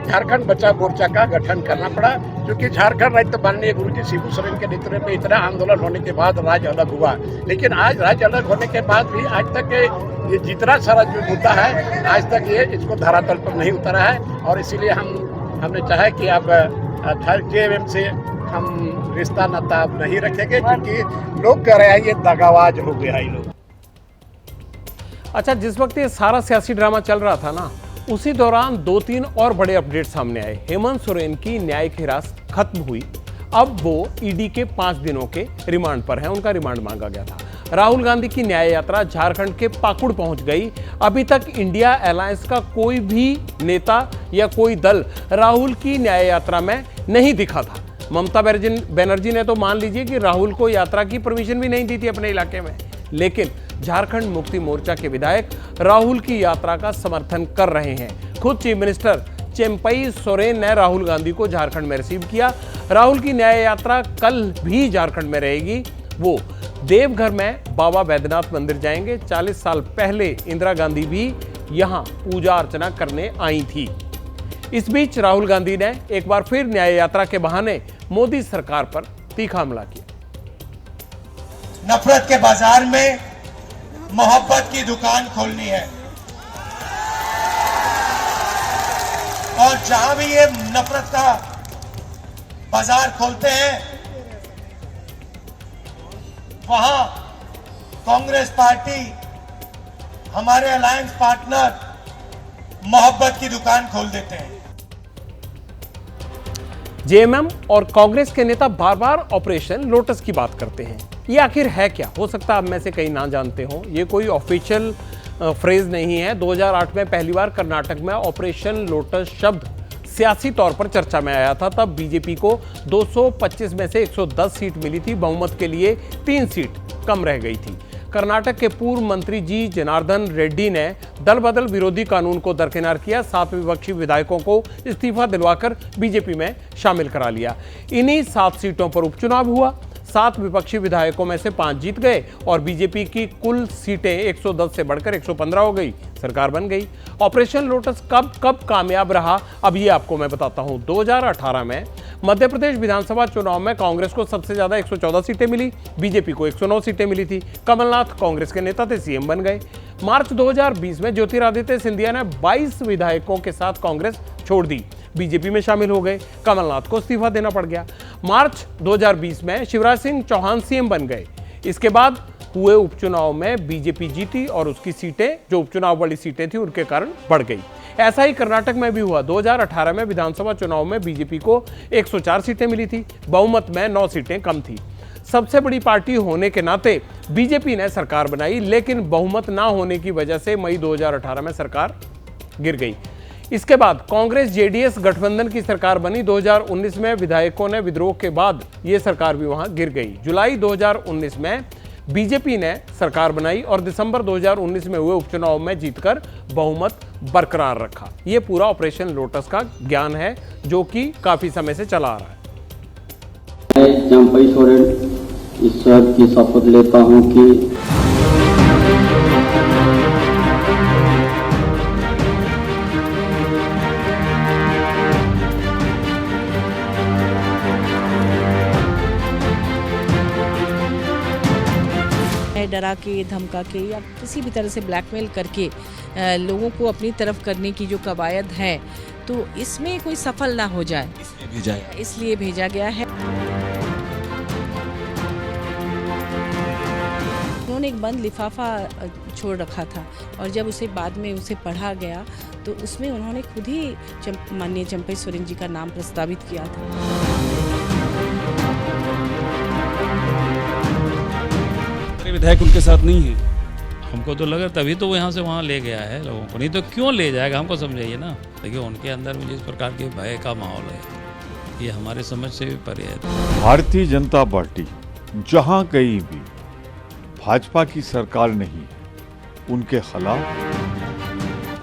झारखंड बचाव मोर्चा का गठन करना पड़ा। क्योंकि झारखंड राज्य माननीय गुरुजी शिबू सोरेन के नेतृत्व में इतना आंदोलन होने के बाद राज्य अलग हुआ, लेकिन आज राज्य अलग होने के बाद भी आज तक ये जितना सारा जो मुद्दा है आज तक ये इसको धरातल पर नहीं उतारा है। और इसीलिए हमने चाहा कि अब जेएमएम से हम रिश्ता नाता नहीं रखेंगे, क्योंकि लोग कह रहे हैं ये दगाबाज हो गया है लोग। अच्छा, जिस वक्त ये सारा सियासी ड्रामा चल रहा था ना, उसी दौरान 2-3 और बड़े अपडेट सामने आए। हेमंत सोरेन की न्यायिक हिरासत खत्म हुई। अब वो ईडी के 5 दिनों के रिमांड पर हैं। उनका रिमांड मांगा गया था। राहुल गांधी की न्याय यात्रा झारखंड के पाकुड़ पहुंच गई। अभी तक इंडिया अलायंस का कोई भी नेता या कोई दल राहुल की न्याय यात्रा में नहीं दिखा था। ममता बनर्जी ने तो मान लीजिए कि राहुल को यात्रा की परमिशन भी नहीं दी थी अपने इलाके में। लेकिन झारखंड मुक्ति मोर्चा के विधायक राहुल की यात्रा का समर्थन कर रहे हैं। खुद चीफ मिनिस्टर चेम्पई सोरेन ने राहुल गांधी को झारखंड में रिसीव किया। राहुल की न्याय यात्रा कल भी झारखंड में रहेगी। वो देवघर में बाबा बैद्यनाथ मंदिर जाएंगे। 40 साल पहले इंदिरा गांधी भी यहां पूजा अर्चना करने आई थी। इस बीच राहुल गांधी ने एक बार फिर न्याय यात्रा के बहाने मोदी सरकार पर तीखा हमला किया। नफरत के बाजार में मोहब्बत की दुकान खोलनी है और जहां भी ये नफरत का बाजार खोलते हैं वहां कांग्रेस पार्टी हमारे अलायंस पार्टनर मोहब्बत की दुकान खोल देते हैं। जेएमएम और कांग्रेस के नेता बार बार ऑपरेशन लोटस की बात करते हैं। ये आखिर है क्या? हो सकता है आप में से कई ना जानते हो। ये कोई ऑफिशियल फ्रेज नहीं है। 2008 में पहली बार कर्नाटक में ऑपरेशन लोटस शब्द सियासी तौर पर चर्चा में आया था। तब बीजेपी को 225 में से 110 सीट मिली थी। बहुमत के लिए 3 सीट कम रह गई थी। कर्नाटक के पूर्व मंत्री जी जनार्दन रेड्डी ने दल बदल विरोधी कानून को दरकिनार किया। 7 विपक्षी विधायकों को इस्तीफा दिलवाकर बीजेपी में शामिल करा लिया। इन्हीं 7 सीटों पर उपचुनाव हुआ। 7 विपक्षी विधायकों में से 5 जीत गए और बीजेपी की कुल सीटें 110 से बढ़कर 115 हो गई। सरकार बन गई। ऑपरेशन लोटस कब कामयाब रहा, अब ये आपको मैं बताता हूं। 2018 में मध्य प्रदेश विधानसभा चुनाव में कांग्रेस को सबसे ज्यादा 114 सीटें मिली, बीजेपी को 109 सीटें मिली थी। कमलनाथ कांग्रेस के नेता थे, सीएम बन गए। मार्च 2020 में ज्योतिरादित्य सिंधिया ने 22 विधायकों के साथ कांग्रेस छोड़ दी, बीजेपी में शामिल हो गए। कमलनाथ को इस्तीफा देना पड़ गया। मार्च 2020 में शिवराज सिंह चौहान सीएम बन गए। इसके बाद हुए उपचुनाव में बीजेपी जीती और उसकी सीटें, जो उपचुनाव वाली सीटें थी, उनके कारण बढ़ गई। ऐसा ही कर्नाटक में भी हुआ। 2018 में विधानसभा चुनाव में बीजेपी को 104 सीटें मिली थी। बहुमत में 9 सीटें कम थी। सबसे बड़ी पार्टी होने के नाते बीजेपी ने सरकार बनाई, लेकिन बहुमत ना होने की वजह से मई 2018 में सरकार गिर गई। इसके बाद कांग्रेस जेडीएस गठबंधन की सरकार बनी। 2019 में विधायकों ने विद्रोह के बाद ये सरकार भी वहां गिर गई। जुलाई 2019 में बीजेपी ने सरकार बनाई और दिसंबर 2019 में हुए उपचुनाव में जीतकर बहुमत बरकरार रखा। ये पूरा ऑपरेशन लोटस का ज्ञान है जो कि काफी समय से चला आ रहा है। मैं चंपई सोरेन ईश्वर की शपथ लेता हूं कि डरा के, धमका के या किसी भी तरह से ब्लैकमेल करके लोगों को अपनी तरफ करने की जो कवायद है, तो इसमें कोई सफल ना हो जाए इसलिए भेजा गया है। उन्होंने एक बंद लिफाफा छोड़ रखा था और जब उसे बाद में उसे पढ़ा गया तो उसमें उन्होंने खुद ही माननीय चंपई सोरेन जी का नाम प्रस्तावित किया था। विधायक उनके साथ नहीं है। हमको तो लगा तभी तो वो यहाँ से वहाँ ले गया है लोगों को, नहीं तो क्यों ले जाएगा, हमको समझाइए ना। देखिए उनके अंदर में जिस प्रकार के भय का माहौल है, ये हमारे समझ से भी परे है। भारतीय जनता पार्टी जहाँ कहीं भी भाजपा की सरकार नहीं, उनके खिलाफ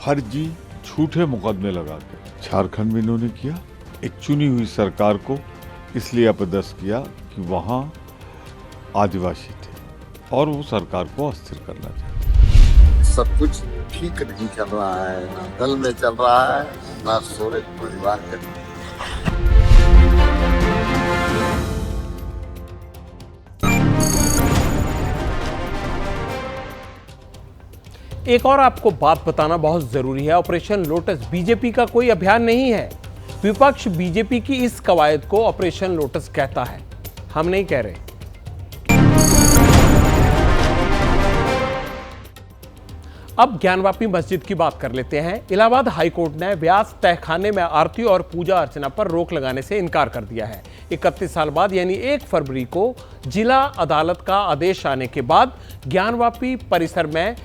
फर्जी झूठे मुकदमे लगाकर झारखंड में इन्होंने किया। एक चुनी हुई सरकार को इसलिए अपदस्थ किया कि वहाँ आदिवासी थे और वो सरकार को अस्थिर करना चाहते। सब कुछ ठीक नहीं चल रहा है, ना दल में चल रहा है, ना सोरेन परिवार के। एक और आपको बात बताना बहुत जरूरी है। ऑपरेशन लोटस बीजेपी का कोई अभियान नहीं है। विपक्ष बीजेपी की इस कवायद को ऑपरेशन लोटस कहता है, हम नहीं कह रहे। अब ज्ञानवापी मस्जिद की बात कर लेते हैं। इलाहाबाद हाईकोर्ट ने व्यास तहखाने में आरती और पूजा अर्चना पर रोक लगाने से इनकार कर दिया है। 31 साल बाद यानी 1 फरवरी को जिला अदालत का आदेश आने के बाद ज्ञानवापी परिसर में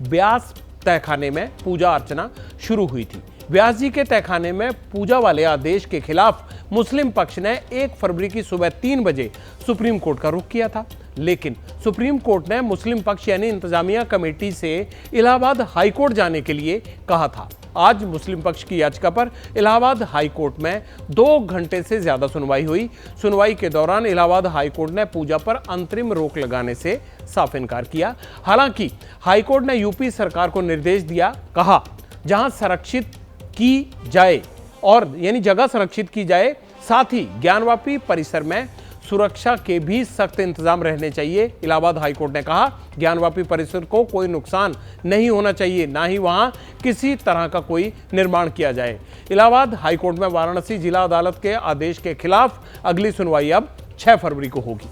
व्यास तहखाने में पूजा अर्चना शुरू हुई थी। व्यास जी के तहखाने में पूजा वाले आदेश के खिलाफ मुस्लिम पक्ष ने 1 फरवरी की सुबह 3 बजे सुप्रीम कोर्ट का रुख किया था। लेकिन सुप्रीम कोर्ट ने मुस्लिम पक्ष यानी इंतजामिया कमेटी से इलाहाबाद हाई कोर्ट जाने के लिए कहा था। आज मुस्लिम पक्ष की याचिका पर इलाहाबाद हाई कोर्ट में 2 घंटे से ज्यादा सुनवाई हुई। सुनवाई के दौरान इलाहाबाद हाई कोर्ट ने पूजा पर अंतरिम रोक लगाने से साफ इनकार किया। हालांकि हाई कोर्ट ने यूपी सरकार को निर्देश दिया, कहा जहां संरक्षित की जाए और यानी जगह संरक्षित की जाए, साथ ही ज्ञानवापी परिसर में सुरक्षा के भी सख्त इंतजाम रहने चाहिए। इलाहाबाद हाईकोर्ट ने कहा ज्ञानवापी परिसर को कोई नुकसान नहीं होना चाहिए, ना ही वहां किसी तरह का कोई निर्माण किया जाए। इलाहाबाद हाईकोर्ट में वाराणसी जिला अदालत के आदेश के खिलाफ अगली सुनवाई अब 6 फरवरी को होगी।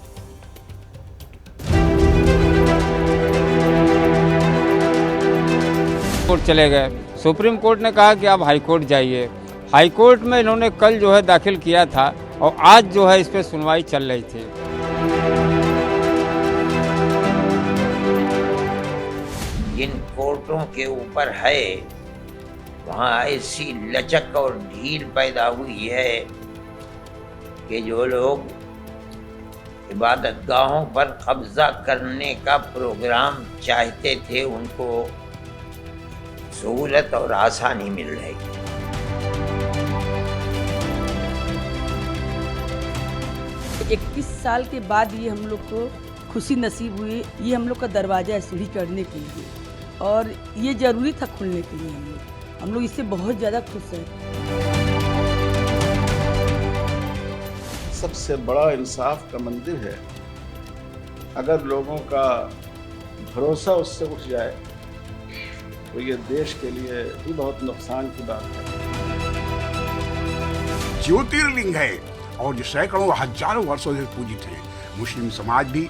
कोर्ट चले गए, सुप्रीम कोर्ट ने कहा कि आप हाई कोर्ट जाइए। हाई कोर्ट में इन्होंने कल जो है दाखिल किया था और आज जो है इस पर सुनवाई चल रही थी। जिन कोर्टों के ऊपर है वहाँ ऐसी लचक और ढील पैदा हुई है कि जो लोग इबादतगाहों पर कब्जा करने का प्रोग्राम चाहते थे उनको सहूलत और आसानी मिल रही है। 21 साल के बाद ये हम लोग को खुशी नसीब हुई, ये हम लोग का दरवाजा है सीढ़ी चढ़ने के लिए, और ये जरूरी था खुलने के लिए। हम लोग इससे बहुत ज़्यादा खुश हैं। सबसे बड़ा इंसाफ का मंदिर है। अगर लोगों का भरोसा उससे उठ जाए तो ये देश के लिए भी बहुत नुकसान की बात है। ज्योतिर्लिंग है और जो सैकड़ों हजारों वर्षों से पूजित है। मुस्लिम समाज भी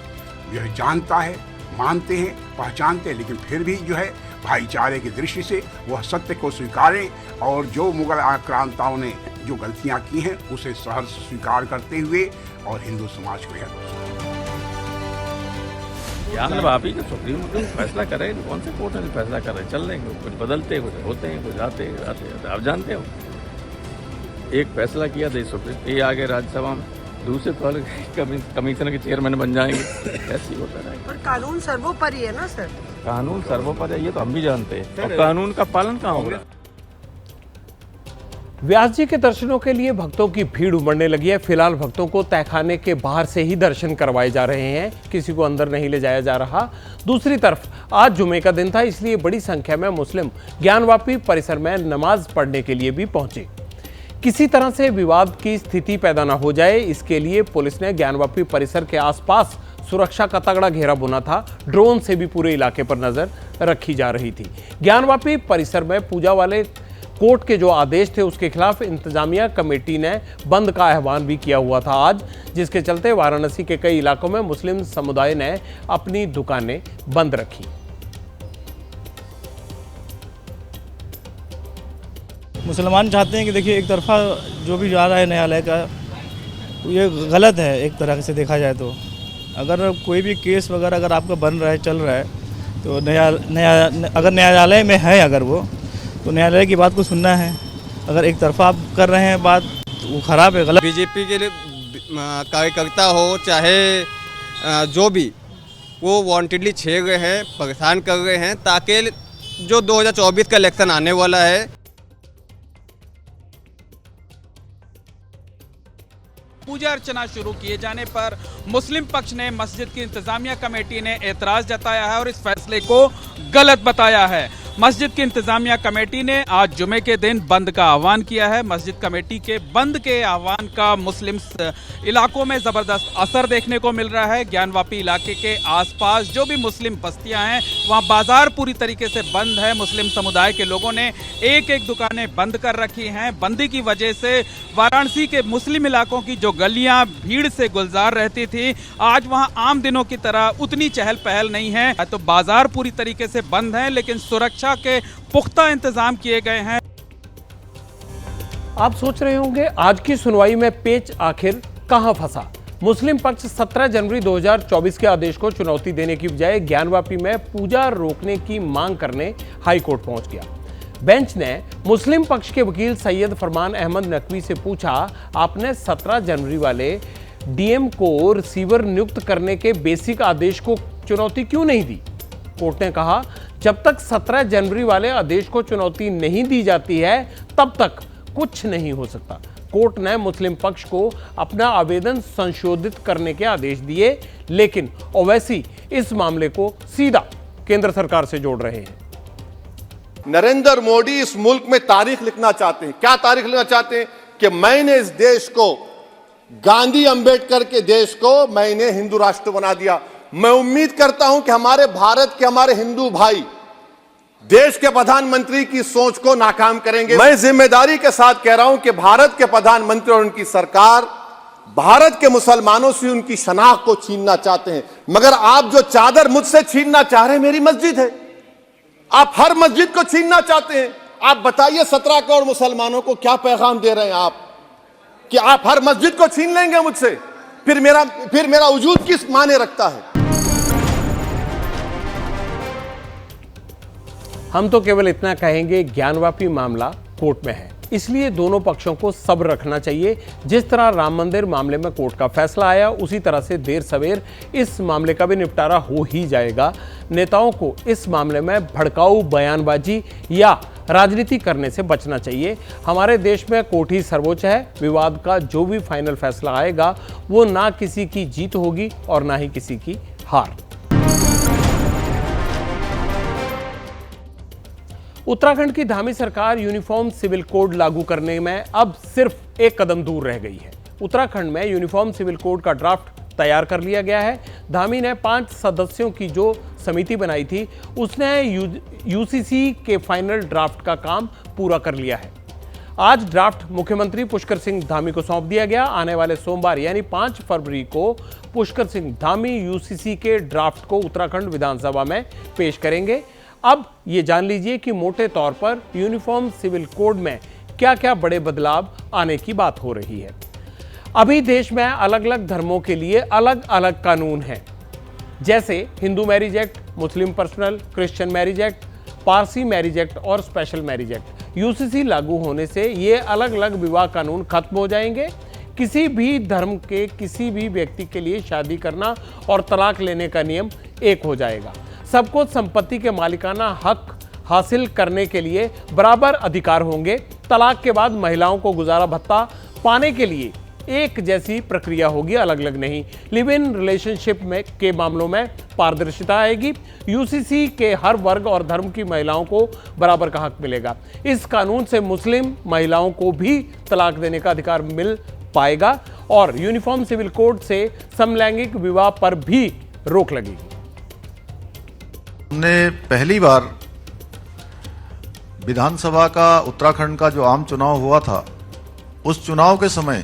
यह जानता है, मानते हैं, पहचानते हैं, लेकिन फिर भी जो है भाईचारे की दृष्टि से वह सत्य को स्वीकारें और जो मुगल आक्रांताओं ने जो गलतियां की हैं उसे सहर्ष स्वीकार करते हुए और हिंदू समाज को यह ज्ञानवापी के सुप्रीम कोर्ट फैसला करे, कौन से कोर्ट ने फैसला कर रहे, चल रहे हैं, कुछ बदलते कुछ होते हैं, कुछ आते हैं। आप जानते हो एक फैसला किया था सुप्रीम, ये आगे राज्यसभा में, दूसरे पर कमीशन के चेयरमैन बन जाएंगे, ऐसी होता रहेगा। पर कानून सर्वोपरि है ना सर? कानून सर्वोपरि है, ये तो हम भी जानते हैं, और कानून का पालन कहाँ हो रहा है? व्यास जी के दर्शनों के लिए भक्तों की भीड़ उमड़ने लगी है। फिलहाल भक्तों को तहखाने के बाहर से ही दर्शन करवाए जा रहे हैं, किसी को अंदर नहीं ले जाया जा रहा। दूसरी तरफ आज जुमे का दिन था, इसलिए बड़ी संख्या में मुस्लिम ज्ञानवापी परिसर में नमाज पढ़ने के लिए भी पहुंचे। किसी तरह से विवाद की स्थिति पैदा न हो जाए, इसके लिए पुलिस ने ज्ञानवापी परिसर के आसपास सुरक्षा का तगड़ा घेरा बुना था। ड्रोन से भी पूरे इलाके पर नजर रखी जा रही थी। ज्ञानवापी परिसर में पूजा वाले कोर्ट के जो आदेश थे उसके खिलाफ इंतजामिया कमेटी ने बंद का आह्वान भी किया हुआ था आज, जिसके चलते वाराणसी के कई इलाकों में मुस्लिम समुदाय ने अपनी दुकानें बंद रखी। मुसलमान चाहते हैं कि देखिए एक तरफा जो भी जा रहा है न्यायालय का, तो ये गलत है एक तरह से देखा जाए तो। अगर कोई भी केस वगैरह अगर आपका बन रहा है, चल रहा है, तो अगर न्यायालय में है अगर वो, तो न्यायालय की बात को सुनना है। अगर एक तरफा आप कर रहे हैं बात, तो वो खराब है, गलत। बीजेपी के लिए कार्यकर्ता हो चाहे जो भी, वो वांटेडली छेड़ रहे हैं, परेशान कर रहे हैं, ताकि जो 2024 का इलेक्शन आने वाला है, पूजा अर्चना शुरू किए जाने पर मुस्लिम पक्ष ने मस्जिद की इंतजामिया कमेटी ने एतराज जताया है और इस फैसले को गलत बताया है। मस्जिद की इंतजामिया कमेटी ने आज जुमे के दिन बंद का आह्वान किया है। मस्जिद कमेटी के बंद के आह्वान का मुस्लिम इलाकों में जबरदस्त असर देखने को मिल रहा है। ज्ञानवापी इलाके के आसपास जो भी मुस्लिम बस्तियां हैं वहां बाजार पूरी तरीके से बंद है। मुस्लिम समुदाय के लोगों ने एक एक दुकानें बंद कर रखी हैं। बंदी की वजह से वाराणसी के मुस्लिम इलाकों की जो गलियां भीड़ से गुलजार रहती थी, आज वहां आम दिनों की तरह उतनी चहल पहल नहीं है। तो बाजार पूरी तरीके से बंद है, लेकिन सुरक्षा के पुख्ता इंतजाम किए गए हैं। आप सोच रहे होंगे आज की सुनवाई में पेच आखिर कहां फंसा। मुस्लिम पक्ष 17 जनवरी 2024 के आदेश को चुनौती देने की बजाय ज्ञानवापी में पूजा रोकने की मांग करने हाई कोर्ट पहुंच गया। बेंच ने मुस्लिम पक्ष के वकील सैयद फरमान अहमद नकवी से पूछा, आपने 17 जनवरी वाले डीएम को रिसीवर नियुक्त करने के बेसिक आदेश को चुनौती क्यों नहीं दी? कोर्ट ने कहा जब तक 17 जनवरी वाले आदेश को चुनौती नहीं दी जाती है तब तक कुछ नहीं हो सकता। कोर्ट ने मुस्लिम पक्ष को अपना आवेदन संशोधित करने के आदेश दिए, लेकिन ओवैसी इस मामले को सीधा केंद्र सरकार से जोड़ रहे हैं। नरेंद्र मोदी इस मुल्क में तारीख लिखना चाहते हैं। क्या तारीख लिखना चाहते हैं? कि मैंने इस देश को, गांधी अंबेडकर के देश को मैंने हिंदू राष्ट्र बना दिया। मैं उम्मीद करता हूं कि हमारे भारत के हमारे हिंदू भाई देश के प्रधानमंत्री की सोच को नाकाम करेंगे। मैं जिम्मेदारी के साथ कह रहा हूं कि भारत के प्रधानमंत्री और उनकी सरकार भारत के मुसलमानों से उनकी शनाख्त को छीनना चाहते हैं। मगर आप जो चादर मुझसे छीनना चाह रहे हैं, मेरी मस्जिद है, आप हर मस्जिद को छीनना चाहते हैं। आप बताइए 17 करोड़ मुसलमानों को क्या पैगाम दे रहे हैं आप, कि आप हर मस्जिद को छीन लेंगे मुझसे? फिर मेरा वजूद किस माने रखता है? हम तो केवल इतना कहेंगे, ज्ञानवापी मामला कोर्ट में है, इसलिए दोनों पक्षों को सब्र रखना चाहिए। जिस तरह राम मंदिर मामले में कोर्ट का फैसला आया, उसी तरह से देर सवेर इस मामले का भी निपटारा हो ही जाएगा। नेताओं को इस मामले में भड़काऊ बयानबाजी या राजनीति करने से बचना चाहिए। हमारे देश में कोर्ट ही सर्वोच्च है। विवाद का जो भी फाइनल फैसला आएगा वो ना किसी की जीत होगी और ना ही किसी की हार। उत्तराखंड की धामी सरकार यूनिफॉर्म सिविल कोड लागू करने में अब सिर्फ एक कदम दूर रह गई है। उत्तराखंड में यूनिफॉर्म सिविल कोड का ड्राफ्ट तैयार कर लिया गया है। धामी ने 5 सदस्यों की जो समिति बनाई थी, उसने यूसीसी के फाइनल ड्राफ्ट का काम पूरा कर लिया है। आज ड्राफ्ट मुख्यमंत्री पुष्कर सिंह धामी को सौंप दिया गया। आने वाले सोमवार यानी 5 फरवरी को पुष्कर सिंह धामी यूसीसी के ड्राफ्ट को उत्तराखंड विधानसभा में पेश करेंगे। अब ये जान लीजिए कि मोटे तौर पर यूनिफॉर्म सिविल कोड में क्या क्या बड़े बदलाव आने की बात हो रही है। अभी देश में अलग अलग धर्मों के लिए अलग अलग कानून हैं, जैसे Hindu marriage act, Muslim personal, Christian marriage act, Parsi marriage act और स्पेशल मैरिज एक्ट। यूसीसी लागू होने से ये अलग अलग विवाह कानून खत्म हो जाएंगे। किसी भी धर्म के किसी भी व्यक्ति के लिए शादी करना और तलाक लेने का नियम एक हो जाएगा। सबको संपत्ति के मालिकाना हक हासिल करने के लिए बराबर अधिकार होंगे। तलाक के बाद महिलाओं को गुजारा भत्ता पाने के लिए एक जैसी प्रक्रिया होगी, अलग अलग नहीं। लिव इन रिलेशनशिप में के मामलों में पारदर्शिता आएगी। यूसीसी के हर वर्ग और धर्म की महिलाओं को बराबर का हक मिलेगा। इस कानून से मुस्लिम महिलाओं को भी तलाक देने का अधिकार मिल पाएगा और यूनिफॉर्म सिविल कोड से समलैंगिक विवाह पर भी रोक लगेगी। हमने पहली बार विधानसभा का उत्तराखंड का जो आम चुनाव हुआ था, उस चुनाव के समय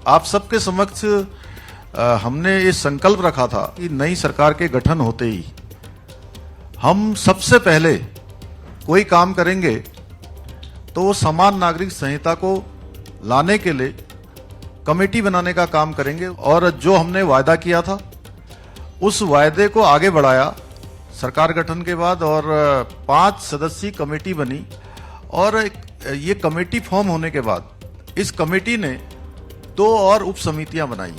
आप सबके समक्ष हमने ये संकल्प रखा था कि नई सरकार के गठन होते ही हम सबसे पहले कोई काम करेंगे तो वो समान नागरिक संहिता को लाने के लिए कमेटी बनाने का काम करेंगे। और जो हमने वायदा किया था उस वायदे को आगे बढ़ाया सरकार गठन के बाद, और 5 सदस्यीय कमेटी बनी। और ये कमेटी फॉर्म होने के बाद इस कमेटी ने 2 और उप समितियां बनाई।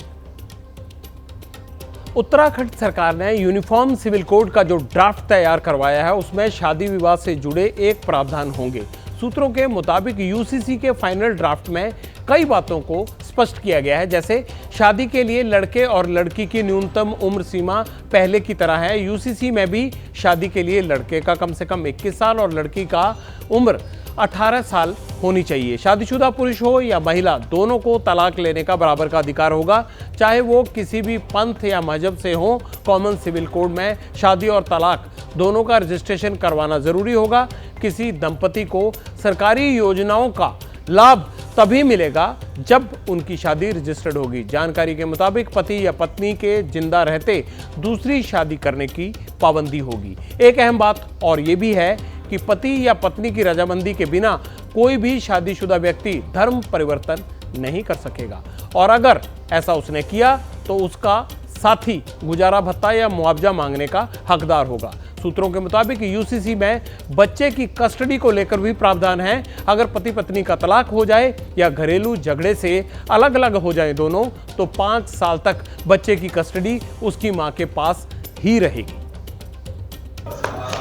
उत्तराखंड सरकार ने यूनिफॉर्म सिविल कोड का जो ड्राफ्ट तैयार करवाया है, उसमें शादी विवाह से जुड़े एक प्रावधान होंगे। सूत्रों के मुताबिक यूसीसी के फाइनल ड्राफ्ट में कई बातों को स्पष्ट किया गया है, जैसे शादी के लिए लड़के और लड़की की न्यूनतम उम्र सीमा पहले की तरह है। यूसीसी में भी शादी के लिए लड़के का कम से कम 21 साल और लड़की का उम्र 18 साल होनी चाहिए। शादीशुदा पुरुष हो या महिला, दोनों को तलाक लेने का बराबर का अधिकार होगा, चाहे वो किसी भी पंथ या मजहब से हो। कॉमन सिविल कोड में शादी और तलाक दोनों का रजिस्ट्रेशन करवाना जरूरी होगा। किसी दंपति को सरकारी योजनाओं का लाभ तभी मिलेगा जब उनकी शादी रजिस्टर्ड होगी। जानकारी के मुताबिक पति या पत्नी के जिंदा रहते दूसरी शादी करने की पाबंदी होगी। एक अहम बात और ये भी है कि पति या पत्नी की रजामंदी के बिना कोई भी शादीशुदा व्यक्ति धर्म परिवर्तन नहीं कर सकेगा, और अगर ऐसा उसने किया तो उसका साथी गुजारा भत्ता या मुआवजा मांगने का हकदार होगा। सूत्रों के मुताबिक यूसीसी में बच्चे की कस्टडी को लेकर भी प्रावधान है। अगर पति पत्नी का तलाक हो जाए या घरेलू झगड़े से अलग अलग हो जाए दोनों, तो 5 साल तक बच्चे की कस्टडी उसकी मां के पास ही रहेगी।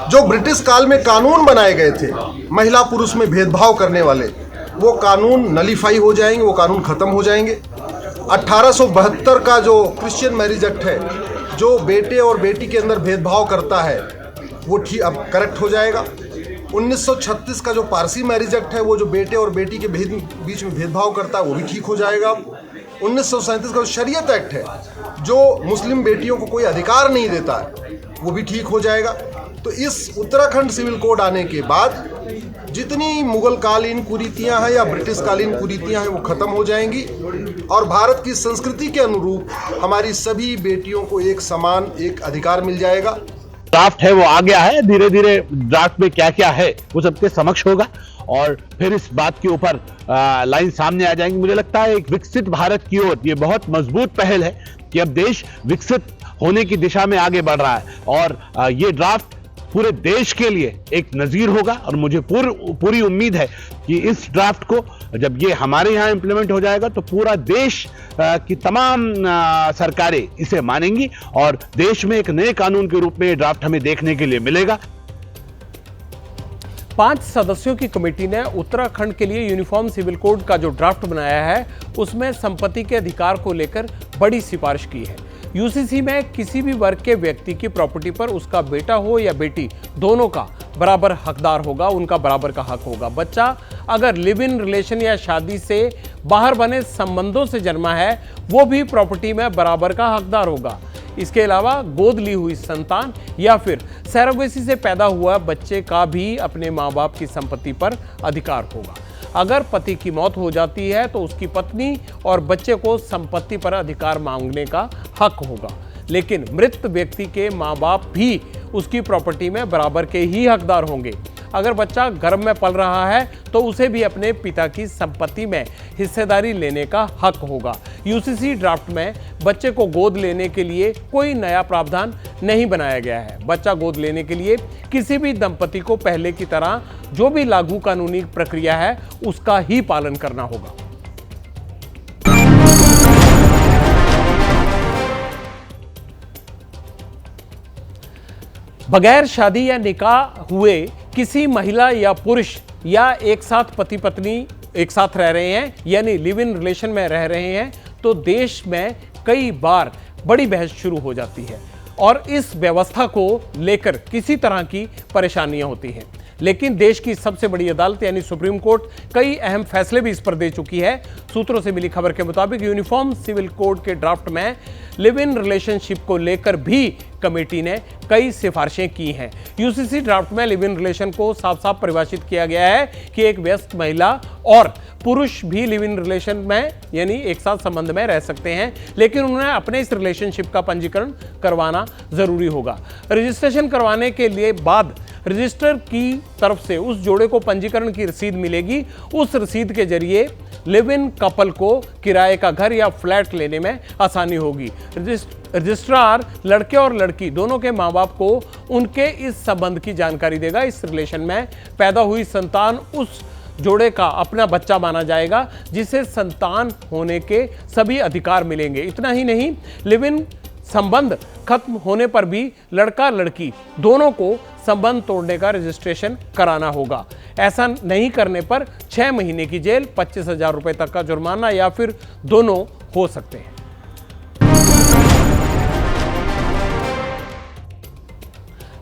जो ब्रिटिश काल में कानून बनाए गए थे महिला पुरुष में भेदभाव करने वाले, वो कानून नलीफाई हो जाएंगे, वो कानून खत्म हो जाएंगे। 1872 का जो क्रिश्चियन मैरिज एक्ट है, जो बेटे और बेटी के अंदर भेदभाव करता है, वो ठीक अब करेक्ट हो जाएगा। 1936 का जो पारसी मैरिज एक्ट है, वो जो बेटे और बेटी के बीच में भेदभाव करता है, वो भी ठीक हो जाएगा। 1937 का जो शरीयत एक्ट है, जो मुस्लिम बेटियों को कोई अधिकार नहीं देता है, वो भी ठीक हो जाएगा। तो इस उत्तराखंड सिविल कोड आने के बाद जितनी मुगल कालीन कुरीतियां हैं या ब्रिटिश कालीन कुरीतियां हैं, वो खत्म हो जाएंगी और भारत की संस्कृति के अनुरूप हमारी सभी बेटियों को एक समान एक अधिकार मिल जाएगा। ड्राफ्ट है वो आ गया है, धीरे धीरे ड्राफ्ट में क्या क्या है वो सबके समक्ष होगा और फिर इस बात के ऊपर लाइन सामने आ जाएंगी। मुझे लगता है एक विकसित भारत की ओर ये बहुत मजबूत पहल है कि अब देश विकसित होने की दिशा में आगे बढ़ रहा है और ये ड्राफ्ट पूरे देश के लिए एक नजीर होगा और मुझे पूरी उम्मीद है कि इस ड्राफ्ट को जब ये हमारे यहाँ इंप्लीमेंट हो जाएगा तो पूरा देश की तमाम सरकारें इसे मानेंगी और देश में एक नए कानून के रूप में ये ड्राफ्ट हमें देखने के लिए मिलेगा। 5 सदस्यों की कमेटी ने उत्तराखंड के लिए यूनिफॉर्म सिविल कोड का जो ड्राफ्ट बनाया है, उसमें संपत्ति के अधिकार को लेकर बड़ी सिफारिश की है। यूसीसी में किसी भी वर्ग के व्यक्ति की प्रॉपर्टी पर उसका बेटा हो या बेटी, दोनों का बराबर हकदार होगा, उनका बराबर का हक होगा। बच्चा अगर लिव इन रिलेशन या शादी से बाहर बने संबंधों से जन्मा है, वो भी प्रॉपर्टी में बराबर का हकदार होगा। इसके अलावा गोद ली हुई संतान या फिर सरोगेसी से पैदा हुआ बच्चे का भी अपने माँ बाप की संपत्ति पर अधिकार होगा। अगर पति की मौत हो जाती है तो उसकी पत्नी और बच्चे को संपत्ति पर अधिकार मांगने का हक होगा, लेकिन मृत व्यक्ति के माँ बाप भी उसकी प्रॉपर्टी में बराबर के ही हकदार होंगे। अगर बच्चा गर्भ में पल रहा है तो उसे भी अपने पिता की संपत्ति में हिस्सेदारी लेने का हक होगा। यूसीसी ड्राफ्ट में बच्चे को गोद लेने के लिए कोई नया प्रावधान नहीं बनाया गया है। बच्चा गोद लेने के लिए किसी भी दंपति को पहले की तरह जो भी लागू कानूनी प्रक्रिया है उसका ही पालन करना होगा। बगैर शादी या निकाह हुए किसी महिला या पुरुष या एक साथ पति पत्नी एक साथ रह रहे हैं यानी लिव इन रिलेशन में रह रहे हैं, तो देश में कई बार बड़ी बहस शुरू हो जाती है और इस व्यवस्था को लेकर किसी तरह की परेशानियां होती हैं। लेकिन देश की सबसे बड़ी अदालत यानी सुप्रीम कोर्ट कई अहम फैसले भी इस पर दे चुकी है। सूत्रों से मिली खबर के मुताबिक यूनिफॉर्म सिविल कोड के ड्राफ्ट में लिव इन रिलेशनशिप को लेकर भी कमेटी ने कई सिफारिशें की हैं। यूसीसी ड्राफ्ट में लिव इन रिलेशन को साफ साफ परिभाषित किया गया है कि एक व्यस्त महिला और पुरुष भी लिव इन रिलेशन में यानी एक साथ संबंध में रह सकते हैं, लेकिन उन्हें अपने इस रिलेशनशिप का पंजीकरण करवाना जरूरी होगा। रजिस्ट्रेशन करवाने के लिए बाद रजिस्टर की तरफ से उस जोड़े को पंजीकरण की रसीद मिलेगी। उस रसीद के जरिए लिव इन कपल को किराए का घर या फ्लैट लेने में आसानी होगी। रजिस्ट्रार लड़के और लड़की दोनों के माँ बाप को उनके इस संबंध की जानकारी देगा। इस रिलेशन में पैदा हुई संतान उस जोड़े का अपना बच्चा माना जाएगा, जिसे संतान होने के सभी अधिकार मिलेंगे। इतना ही नहीं, लिव इन संबंध खत्म होने पर भी लड़का लड़की दोनों को संबंध तोड़ने का रजिस्ट्रेशन कराना होगा। ऐसा नहीं करने पर 6 महीने की जेल, 25,000 रुपए तक का जुर्माना या फिर दोनों हो सकते हैं।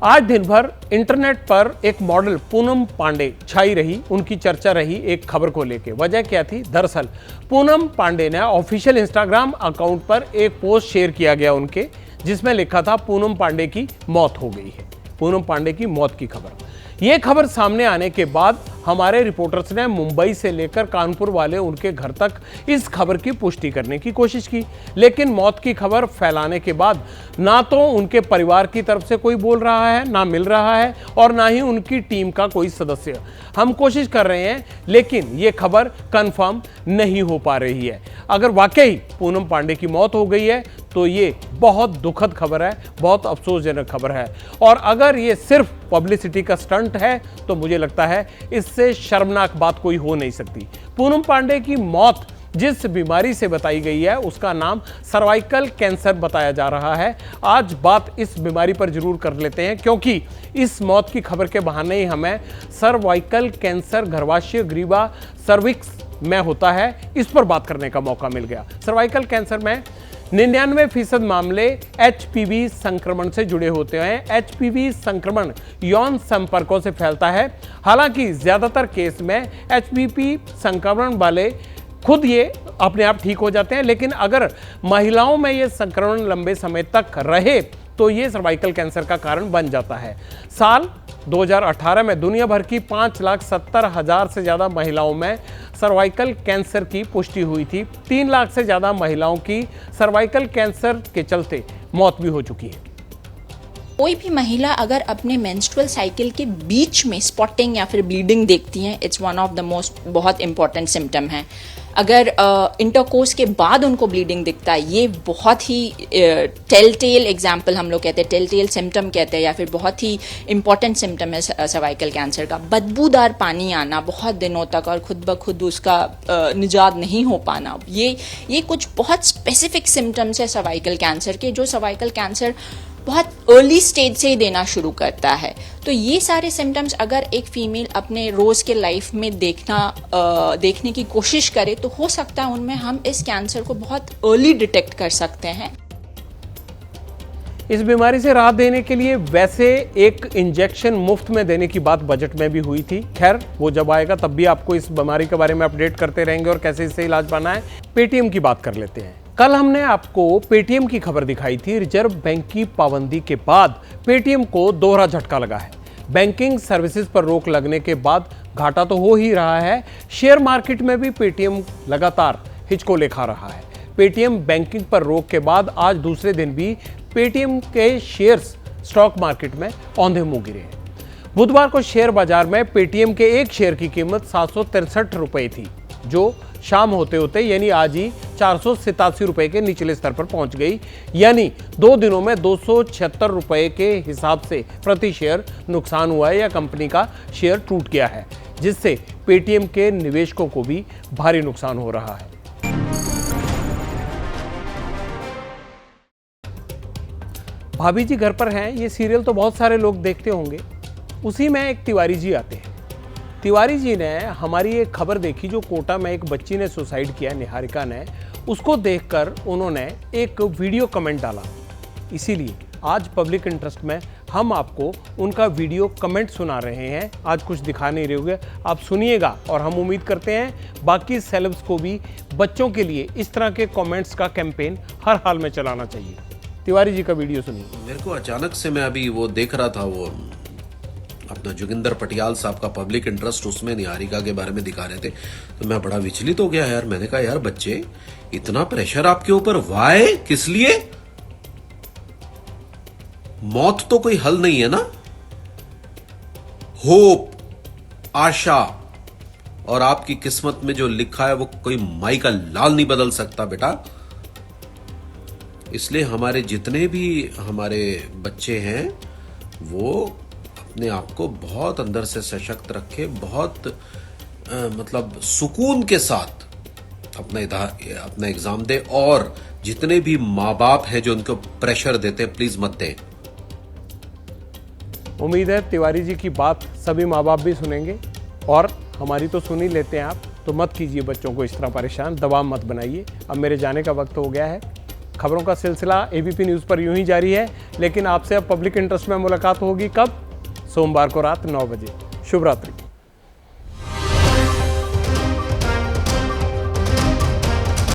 आज दिन भर इंटरनेट पर एक मॉडल पूनम पांडे छाई रही, उनकी चर्चा रही एक खबर को लेकर। वजह क्या थी? दरअसल पूनम पांडे ने ऑफिशियल इंस्टाग्राम अकाउंट पर एक पोस्ट शेयर किया गया उनके, जिसमें लिखा था पूनम पांडे की मौत हो गई है। पूनम पांडे की मौत की खबर। यह खबर सामने आने के बाद हमारे रिपोर्टर्स ने मुंबई से लेकर कानपुर वाले उनके घर तक इस खबर की पुष्टि करने की कोशिश की, लेकिन मौत की खबर फैलाने के बाद ना तो उनके परिवार की तरफ से कोई बोल रहा है, ना मिल रहा है, और ना ही उनकी टीम का कोई सदस्य। हम कोशिश कर रहे हैं, लेकिन ये खबर कंफर्म नहीं हो पा रही है। अगर वाकई पूनम पांडे की मौत हो गई है तो ये बहुत दुखद खबर है, बहुत अफसोसजनक खबर है। और अगर ये सिर्फ पब्लिसिटी का स्टंट है तो मुझे लगता है इससे शर्मनाक बात कोई हो नहीं सकती। पूनम पांडे की मौत जिस बीमारी से बताई गई है उसका नाम सर्वाइकल कैंसर बताया जा रहा है। आज बात इस बीमारी पर जरूर कर लेते हैं, क्योंकि इस मौत की खबर के बहाने ही हमें सर्वाइकल कैंसर गर्भाशय ग्रीवा सर्विक्स में होता है, इस पर बात करने का मौका मिल गया। सर्वाइकल कैंसर में 99% मामले HPV संक्रमण से जुड़े होते हैं। HPV संक्रमण यौन संपर्कों से फैलता है। हालांकि ज्यादातर केस में HPV संक्रमण वाले खुद ये अपने आप ठीक हो जाते हैं, लेकिन अगर महिलाओं में ये संक्रमण लंबे समय तक रहे तो ये सर्वाइकल कैंसर का कारण बन जाता है। साल 2018 में दुनिया भर की 5,70,000 से ज़्यादा महिलाओं में सर्वाइकल कैंसर की पुष्टि हुई थी। 3 लाख से ज़्यादा महिलाओं की सर्वाइकल कैंसर के चलते मौत भी हो चुकी है। कोई भी महिला अगर अपने मेंस्ट्रुअल साइकिल के बीच में स्पॉटिंग या फिर ब्लीडिंग देखती हैं, it's one of the most बहुत इंपॉर्टेंट सिम्टम है। अगर इंटरकोर्स के बाद उनको ब्लीडिंग दिखता है, ये बहुत ही टेल एग्जाम्पल हम लोग कहते हैं, टेल सिम्टम कहते हैं, या फिर बहुत ही इंपॉर्टेंट सिम्टम है सर्वाइकल कैंसर का। बदबूदार पानी आना बहुत दिनों तक और खुद ब खुद उसका निजात नहीं हो पाना, ये कुछ बहुत स्पेसिफिक सिम्टम्स है सर्वाइकल कैंसर के, जो सर्वाइकल कैंसर बहुत अर्ली स्टेज से ही देना शुरू करता है। तो ये सारे सिम्टम्स अगर एक फीमेल अपने रोज़ के लाइफ में देखने की कोशिश करे तो हो सकता है उनमें हम इस कैंसर को बहुत अर्ली डिटेक्ट कर सकते हैं। इस बीमारी से राहत देने के लिए वैसे एक इंजेक्शन मुफ्त में देने की बात बजट में भी हुई थी। खैर, वो जब आएगा तब भी आपको इस बीमारी के बारे में अपडेट करते रहेंगे और कैसे इससे इलाज पाना है। पेटीएम की बात कर लेते हैं। कल हमने आपको पेटीएम की खबर दिखाई थी। रिजर्व बैंक की पाबंदी के बाद पेटीएम को दोहरा झटका लगा है। बैंकिंग सर्विसेज पर रोक लगने के बाद घाटा तो हो ही रहा है, शेयर मार्केट में भी पेटीएम लगातार हिचकोले खा रहा है। पेटीएम बैंकिंग पर रोक के बाद आज दूसरे दिन भी पेटीएम के शेयर्स स्टॉक मार्केट में औंधे मुंह गिरे हैं। बुधवार को शेयर बाजार में पेटीएम के एक शेयर की कीमत 763 रुपए थी, जो शाम होते होते यानी आज ही 487 रुपए के निचले स्तर पर पहुंच गई। यानी 2 दिनों में 276 रुपए के हिसाब से प्रति शेयर नुकसान हुआ है या कंपनी का शेयर टूट गया है, जिससे पेटीएम के निवेशकों को भी भारी नुकसान हो रहा है। भाभी जी घर पर हैं, ये सीरियल तो बहुत सारे लोग देखते होंगे। उसी में एक तिवारी जी आते हैं। तिवारी जी ने हमारी एक खबर देखी जो कोटा में एक बच्ची ने सुसाइड किया, निहारिका ने। उसको देखकर उन्होंने एक वीडियो कमेंट डाला। इसीलिए आज पब्लिक इंटरेस्ट में हम आपको उनका वीडियो कमेंट सुना रहे हैं। आज कुछ दिखा नहीं रहे होंगे, आप सुनिएगा और हम उम्मीद करते हैं बाकी सेलेब्स को भी बच्चों के लिए इस तरह के कमेंट्स का कैंपेन हर हाल में चलाना चाहिए। तिवारी जी का वीडियो सुनिए। मेरे को अचानक से मैं अभी वो देख रहा था, वो अपना जोगिंदर पटियाल साहब का पब्लिक इंटरेस्ट, उसमें निहारिका के बारे में दिखा रहे थे, तो मैं बड़ा विचलित हो गया यार। मैंने कहा यार बच्चे, इतना प्रेशर आपके ऊपर, वाई, किस लिए? मौत तो कोई हल नहीं है ना। होप, आशा और आपकी किस्मत में जो लिखा है वो कोई माई का लाल नहीं बदल सकता बेटा। इसलिए हमारे जितने भी हमारे बच्चे हैं वो अपने आप को बहुत अंदर से सशक्त रखे, बहुत मतलब सुकून के साथ अपना एग्जाम दे। और जितने भी माँ बाप हैं जो उनको प्रेशर देते हैं, प्लीज मत दें। उम्मीद है तिवारी जी की बात सभी माँ बाप भी सुनेंगे, और हमारी तो सुन ही लेते हैं आप, तो मत कीजिए बच्चों को इस तरह परेशान, दबाव मत बनाइए। अब मेरे जाने का वक्त हो गया है। खबरों का सिलसिला एबीपी न्यूज़ पर यूं ही जारी है, लेकिन आपसे अब पब्लिक इंटरेस्ट में मुलाकात होगी कब? सोमवार को रात 9 बजे। शुभ रात्रि।